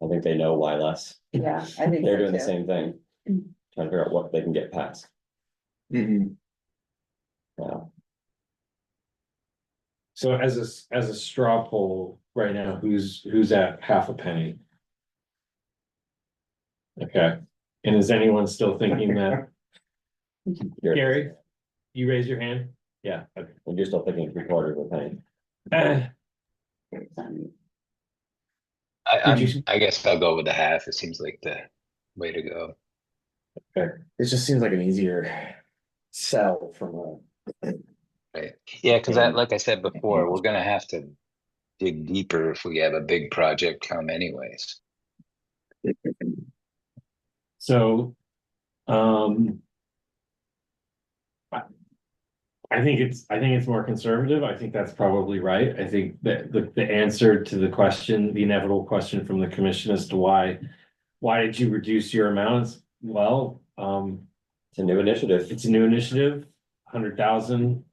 I think they know why less. Yeah, I think. They're so doing the too. same thing. Trying to figure out what they can get past. Mhm. Yeah. So as a straw poll right now, who's at half a penny? Okay, and is anyone still thinking that? Gary, you raise your hand? Yeah, okay. And you're still thinking 3/4 of a penny. Eh, I guess I'll go with the half. It seems like the way to go. It just seems like an easier sell from Right. Yeah, because like I said before, we're gonna have to dig deeper if we have a big project come anyways. So, I think it's more conservative. I think that's probably right. I think that the answer to the question, the inevitable question from the commission as to why did you reduce your amounts? Well, It's a new initiative. it's a new initiative, 100,000,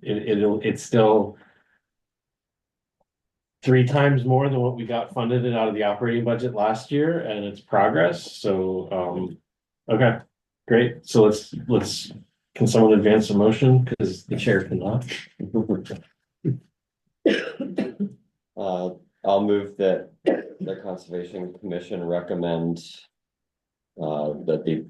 it's still 3 times more than what we got funded out of the operating budget last year, and it's progress, so, okay, great, so let's can someone advance a motion? Because the chair cannot. I'll move that the Conservation Commission recommend that the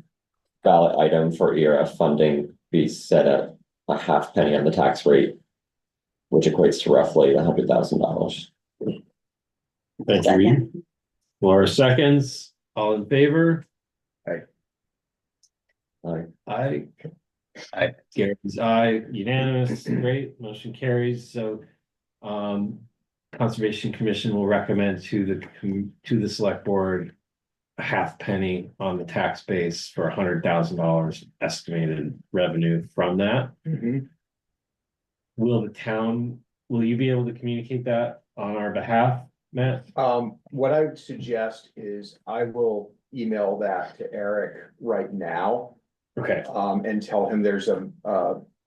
ballot item for ERF funding be set at a half penny on the tax rate, which equates to roughly $100,000. Thank you, Reed. Laura seconds, all in favor? Aye. Aye. Aye. Gary's aye, unanimous, great, motion carries, so. Conservation Commission will recommend to the select board. A half penny on the tax base for $100,000 estimated revenue from that. Mhm. Will you be able to communicate that on our behalf, Matt? What I would suggest is I will email that to Eric right now. Okay, And tell him there's a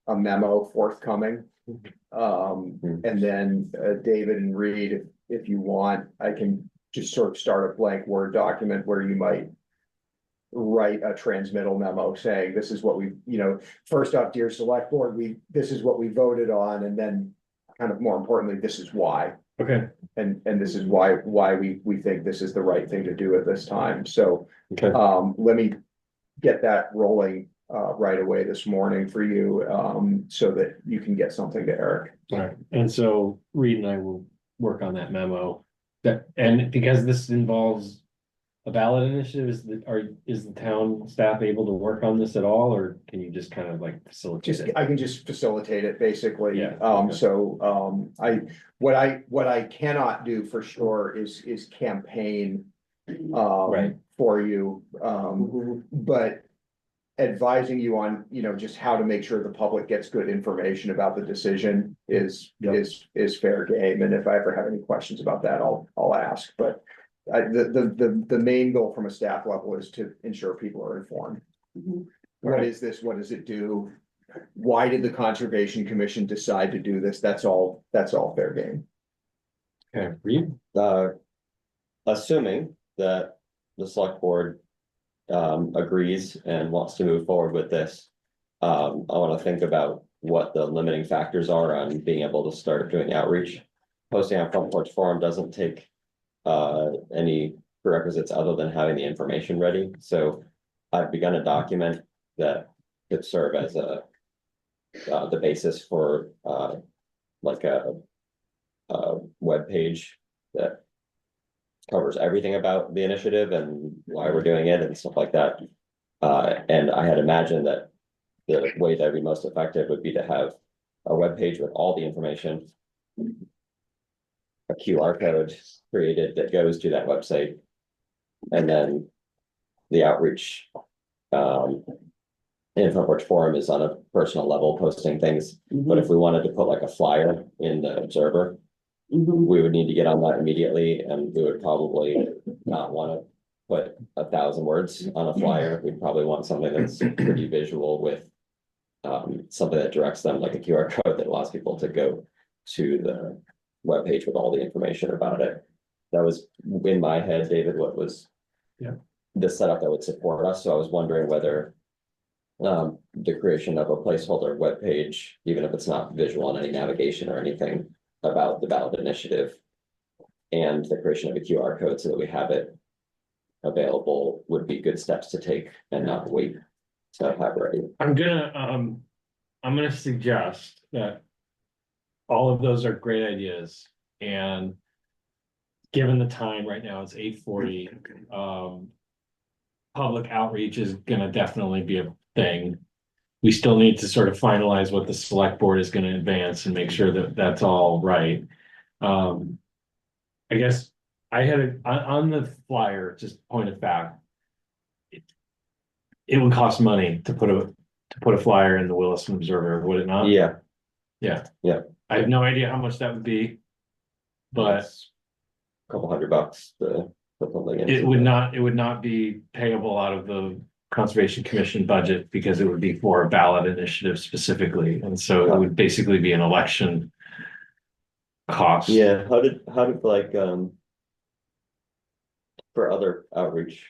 memo forthcoming. And then, David and Reed, if you want, I can just sort of start a blank Word document where you might write a transmittal memo saying, this is what we, first off, dear select board, this is what we voted on, and then kind of more importantly, this is why. okay, And this is why we think this is the right thing to do at this time. So, okay, let me get that rolling right away this morning for you, so that you can get something to Eric. all right, and so Reed and I will work on that memo. And because this involves a ballot initiative, is the town staff able to work on this at all, or can you just kind of like facilitate it? I can just facilitate it basically. Yeah, okay. So, what I cannot do for sure is campaign. Right. For you, but advising you on, just how to make sure the public gets good information about the decision is fair game. And if I ever have any questions about that, I'll ask, but the main goal from a staff level is to ensure people are informed. Mhm. What is this? What does it do? Why did the Conservation Commission decide to do this? That's all fair game. Okay, Reed? Assuming that the select board agrees and wants to move forward with this. I want to think about what the limiting factors are on being able to start doing outreach. Posting on Front Porch Forum doesn't take any prerequisites other than having the information ready. So I've begun a document that could serve as the basis for like a web page that covers everything about the initiative and why we're doing it and stuff like that. And I had imagined that the way that would be most effective would be to have a web page with all the information, a QR code created that goes to that website, and then the outreach in Front Porch Forum is on a personal level posting things. But if we wanted to put like a flyer in the Observer, we would need to get on that immediately, and we would probably not want to put 1,000 words on a flyer. We'd probably want something that's pretty visual with something that directs them, like a QR code that allows people to go to the webpage with all the information about it. That was in my head, David, what was the setup that would support us. So I was wondering whether the creation of a placeholder webpage, even if it's not visual on any navigation or anything about the ballot initiative, and the creation of a QR code so that we have it available would be good steps to take and not wait to have it ready. I'm gonna suggest that all of those are great ideas, and given the time right now, it's 8:40. Public outreach is gonna definitely be a thing. We still need to sort of finalize what the select board is gonna advance and make sure that that's all right. I guess I had on the flyer, just point of fact. It would cost money to put a flyer in the Williston Observer, would it not? Yeah. Yeah. Yeah. I have no idea how much that would be. But It's a couple $100 to put something in. it would not be payable out of the Conservation Commission budget, because it would be for a ballot initiative specifically, and so it would basically be an election cost. Yeah, how did like for other outreach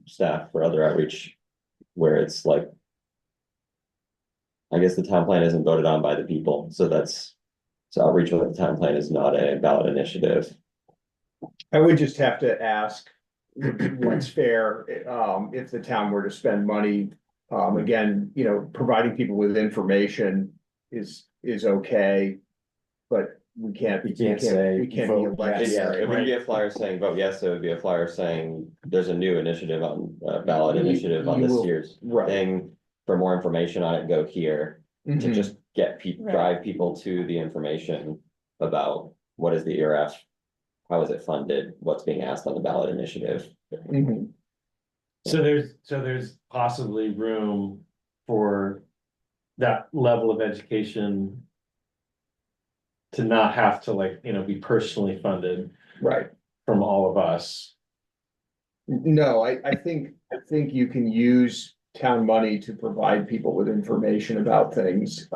staff, for other outreach where it's like I guess the town plan isn't voted on by the people, so that's. So outreach with the town plan is not a ballot initiative. I would just have to ask what's fair, if the town were to spend money. Again, you know, providing people with information is okay. But we can't say we can't be vote elected. yes. It wouldn't be a flyer saying vote yes, it would be a flyer saying there's a new initiative on, ballot initiative on You this will- year's right. thing. For more information on it, go here, to Mhm. just get people, Right. drive people to the information about what is the ERF. How is it funded, what's being asked on the ballot initiative. Mhm. So there's possibly room for that level of education. To not have to like, you know, be personally funded Right. from all of us. No, I think you can use town money to provide people with information about things.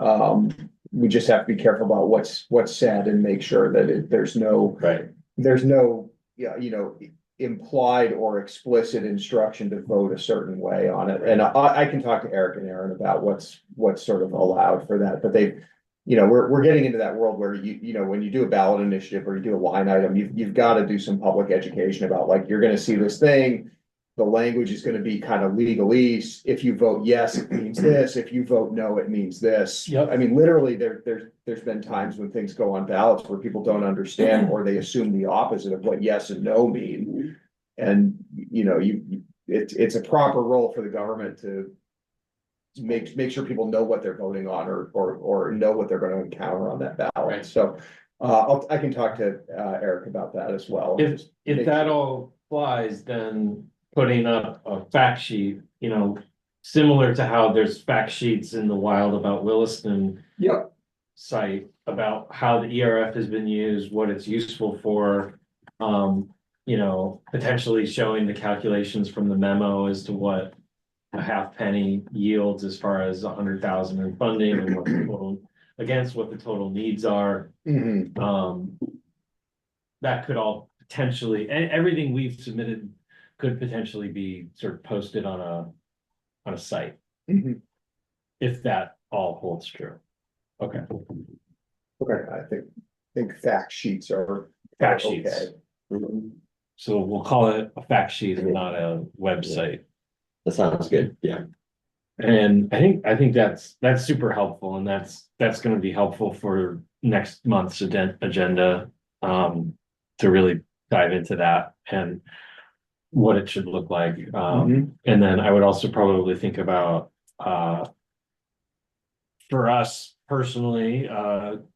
We just have to be careful about what's said and make sure that there's no, Right. yeah, you know, implied or explicit instruction to vote a certain way on it. And I can talk to Eric and Aaron about what's sort of allowed for that, but they, you know, we're getting into that world where you know, when you do a ballot initiative or you do a line item, you've got to do some public education about, like, you're gonna see this thing. The language is gonna be kind of legalese. If you vote yes, it means this. If you vote no, it means this. Yep. I mean, literally, there's been times when things go on ballots where people don't understand, or they assume the opposite of what yes and no mean. And, you know, it's a proper role for the government to make sure people know what they're voting on, or know what they're gonna encounter on that ballot. Right. So, I can talk to, Eric about that as well. If that all applies, then putting up a fact sheet, you know, similar to how there's fact sheets in the wild about Williston. Yep. Site about how the ERF has been used, what it's useful for. You know, potentially showing the calculations from the memo as to what a half penny yields as far as 100,000 in funding and what the total, against what the total needs are. Mhm. That could all potentially, and everything we've submitted could potentially be sort of posted on a site, Mhm. if that all holds true. Okay, Okay, I think fact sheets are. fact okay. sheets. Mhm. So we'll call it a fact sheet and not a website. That sounds good, yeah. And I think that's super helpful, and that's gonna be helpful for next month's agenda. To really dive into that and what it should look like. And then I would also probably think about, for us personally,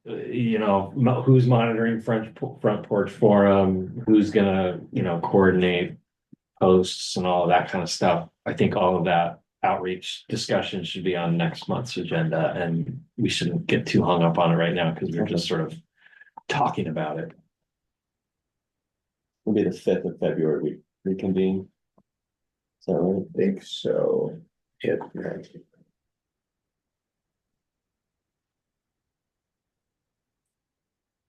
you know, who's monitoring front porch forum, who's gonna, you know, coordinate posts and all of that kind of stuff. I think all of that outreach discussion should be on next month's agenda, and we shouldn't get too hung up on it right now because we're just sort of talking about it. It'll be the 5th of February, we reconvene. Is that right? I think so. Yeah.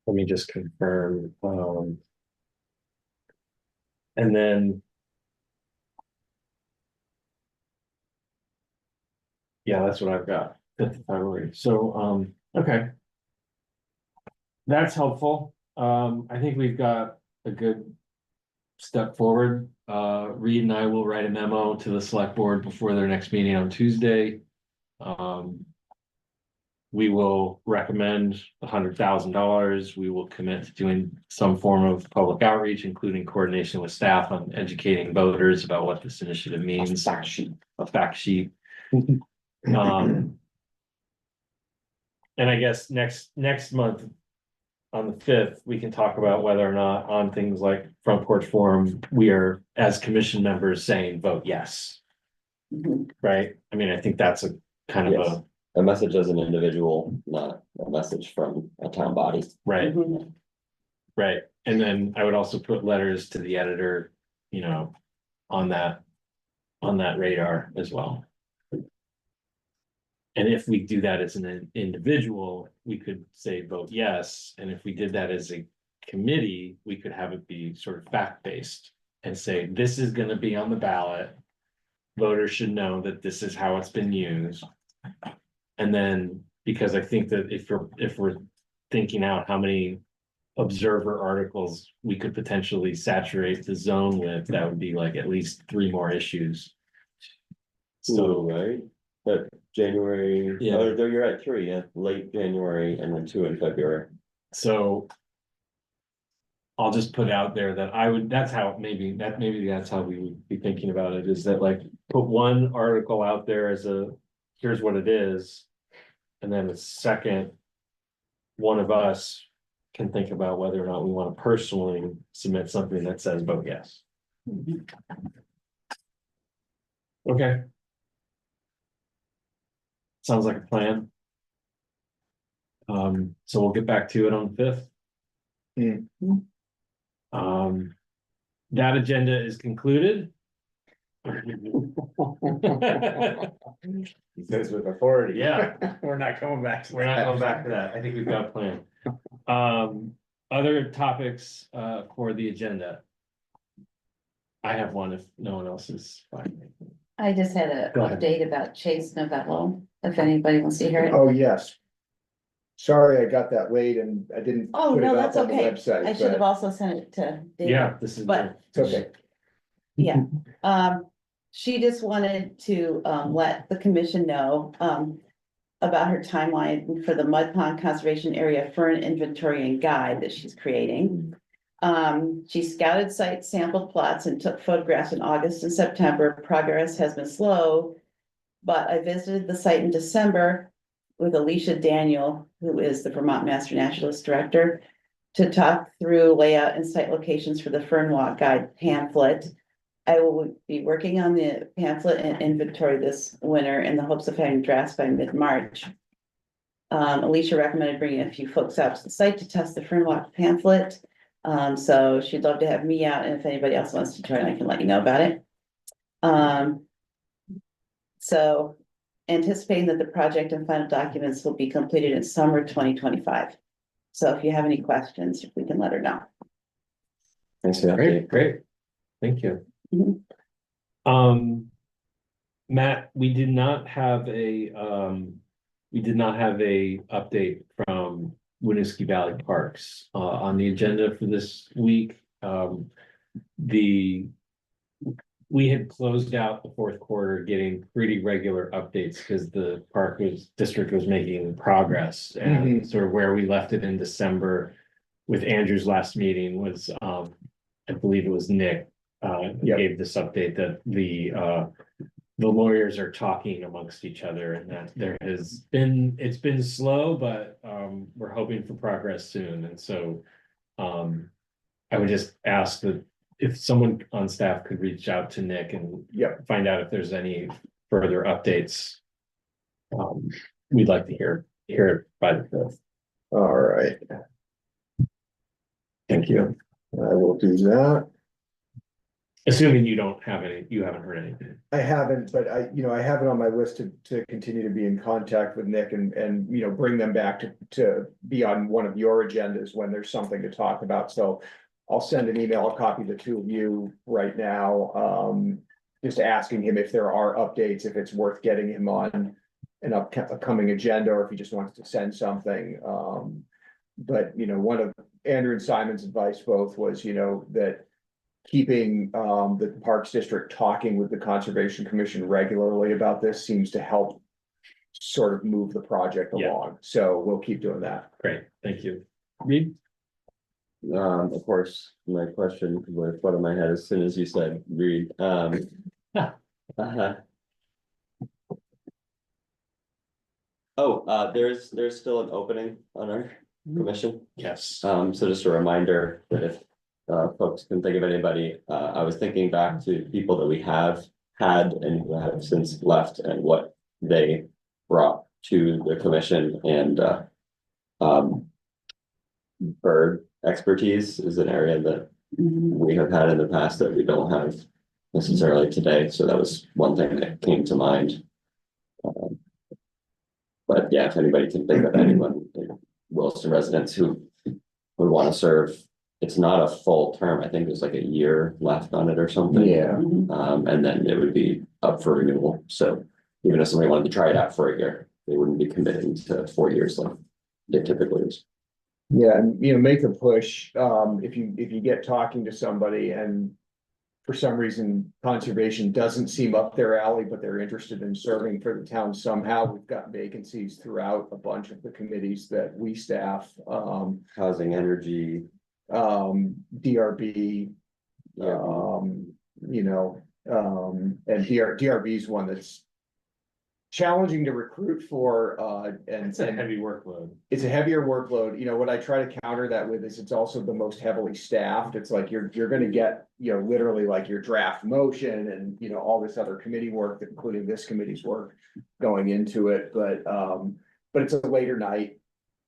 Let me just confirm, and then. Yeah, that's what I've got, 5th of February, so, okay. That's helpful, I think we've got a good step forward. Reed and I will write a memo to the select board before their next meeting on Tuesday. We will recommend $100,000. We will commit to doing some form of public outreach, including coordination with staff on educating voters about what this initiative means. Fact sheet. A fact sheet. And I guess next month, on the 5th, we can talk about whether or not on things like front porch forum, we are, as commission members, saying vote yes. Mhm. Right? I mean, I think that's a kind of Yes. A message as an individual, not a message from a town body. right, Mhm. right. And then I would also put letters to the editor, you know, on that radar as well. And if we do that as an individual, we could say vote yes, and if we did that as a committee, we could have it be sort of fact-based. And say, this is gonna be on the ballot. Voters should know that this is how it's been used. And then, because I think that if we're thinking out how many observer articles we could potentially saturate the zone with, that would be like at least 3 more issues. So, So, right, but January, Yeah. oh, there you're at 3, yeah, late January and then 2 in February. so. I'll just put out there that that's how, maybe that's how we would be thinking about it, is that like, put one article out there as here's what it is. And then the second, one of us can think about whether or not we want to personally submit something that says vote yes. Okay. Sounds like a plan. So we'll get back to it on the 5th. That agenda is concluded. He says with authority. Yeah. We're not coming back to that. We're not going back to that. I think we've got a plan. Other topics for the agenda. I have one if no one else is fine. I just had an Go ahead. update about Chase Novello, if anybody wants to hear it. Oh, yes. Sorry, I got that late and I didn't. Oh, put it no, up that's on the okay. website, I should have but also sent it to David. Yeah, this is. But- It's okay. Yeah, she just wanted to, let the commission know, about her timeline for the Mud Pond Conservation Area Fern Inventory and Guide that she's creating. She scouted sites, sampled plots, and took photographs in August and September. Progress has been slow, but I visited the site in December with Alicia Daniel, who is the Vermont Master Naturalist Director, to talk through layout and site locations for the Fern Walk Guide pamphlet. I will be working on the pamphlet and inventory this winter in the hopes of having drafts by mid-March. Alicia recommended bringing a few folks out to the site to test the Fern Walk pamphlet. So she'd love to have me out, and if anybody else wants to join, I can let you know about it. So anticipating that the project and final documents will be completed in summer 2025. So if you have any questions, we can let her know. Thanks for that. Great, great. Thank you. Mhm. Matt, we did not have a update from Winooski Valley Parks on the agenda for this week. We had closed out the 4th quarter getting pretty regular updates because the district was making progress, and sort of where we left it in December with Andrew's last meeting was, I believe it was Nick, Yep. gave this update that the lawyers are talking amongst each other, and that it's been slow, but we're hoping for progress soon. And so I would just ask that if someone on staff could reach out to Nick and Yep. find out if there's any further updates. We'd like to hear it by the 5th. All right, Thank you. I will do that. Assuming you haven't heard anything. I haven't, but I have it on my list to continue to be in contact with Nick and, bring them back to be on one of your agendas when there's something to talk about. So I'll send an email, I'll copy the 2 of you right now, just asking him if there are updates, if it's worth getting him on an upcoming agenda, or if he just wants to send something. But, one of Andrew and Simon's advice both was, that keeping the Parks District talking with the Conservation Commission regularly about this seems to help sort of move the project Yeah. along. So we'll keep doing that. Great, thank you. Reed? Of course, my question went out of my head as soon as you said read. There's still an opening on our commission. Yes. So just a reminder that if folks can think of anybody, I was thinking back to people that we have had and who have since left and what they brought to the commission, and bird expertise is an area that we have had in the past that we don't have necessarily today. So that was one thing that came to mind. But yeah, if anybody can think of anyone, Williston residents who would want to serve, it's not a full term. I think there's like a year left on it or something. Yeah. Mhm. And then it would be up for renewal. So even if somebody wanted to try it out for a year, they wouldn't be committing to 4 years like it typically is. Yeah, and make a push, if you get talking to somebody and for some reason conservation doesn't seem up their alley, but they're interested in serving for the town somehow, we've got vacancies throughout a bunch of the committees that we staff, Housing, energy, DRB, yeah, and DRB is one that's challenging to recruit for, and It's a heavy workload. it's a heavier workload. What I try to counter that with is it's also the most heavily staffed. It's like you're gonna get, literally like your draft motion and, all this other committee work, including this committee's work going into it, but it's a later night.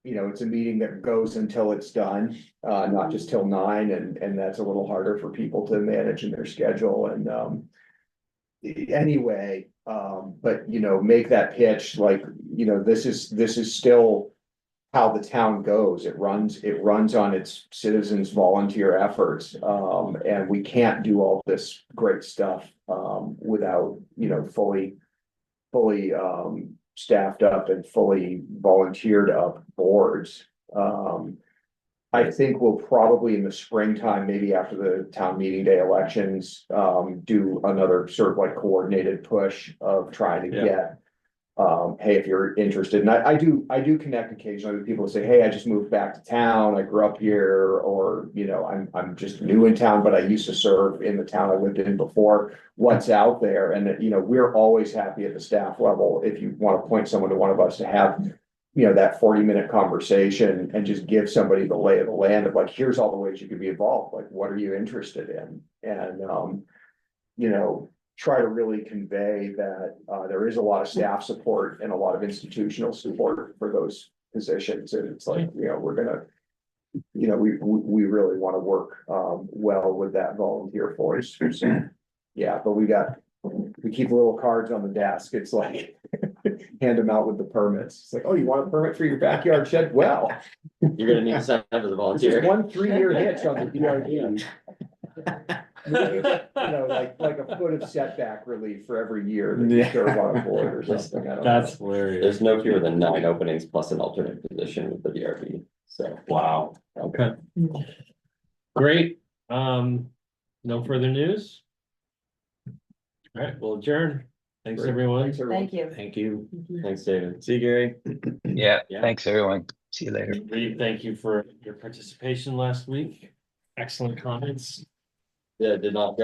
It's a meeting that goes until it's done, not just till 9, and that's a little harder for people to manage in their schedule and, anyway, but make that pitch like, this is still how the town goes. It runs on its citizens' volunteer efforts. And we can't do all this great stuff without, fully staffed up and fully volunteered up boards. I think we'll probably in the springtime, maybe after the town meeting day elections, do another sort of like coordinated push of trying to get. Hey, if you're interested, and I do connect occasionally with people who say, hey, I just moved back to town, I grew up here, or, I'm just new in town, but I used to serve in the town I lived in before. What's out there? And we're always happy at the staff level, if you want to point someone to one of us to have that 40-minute conversation and just give somebody the lay of the land of like, here's all the ways you could be involved. Like, what are you interested in? And, try to really convey that, there is a lot of staff support and a lot of institutional support for those positions. And it's like, we're gonna, we really want to work, well with that volunteer force. So, yeah, but we keep little cards on the desk. It's like, hand them out with the permits. It's like, oh, you want a permit for your backyard shed? Well, you're gonna need to sign up as a there's volunteer. just 1 3-year hitch on the DRB. Like a foot of setback relief for every year that you serve on a board or something. I don't know. That's hilarious. There's no fewer than 9 openings plus an alternate position with the DRB, so. Wow, okay. Great, no further news? All right, we'll adjourn. Thanks, Great. everyone. Thanks, everyone. Thank you. Thank you. Thanks, David. See you, Gary. Yeah, Yeah. thanks, everyone. See you later. Reed, thank you for your participation last week. Excellent comments. Yeah, did not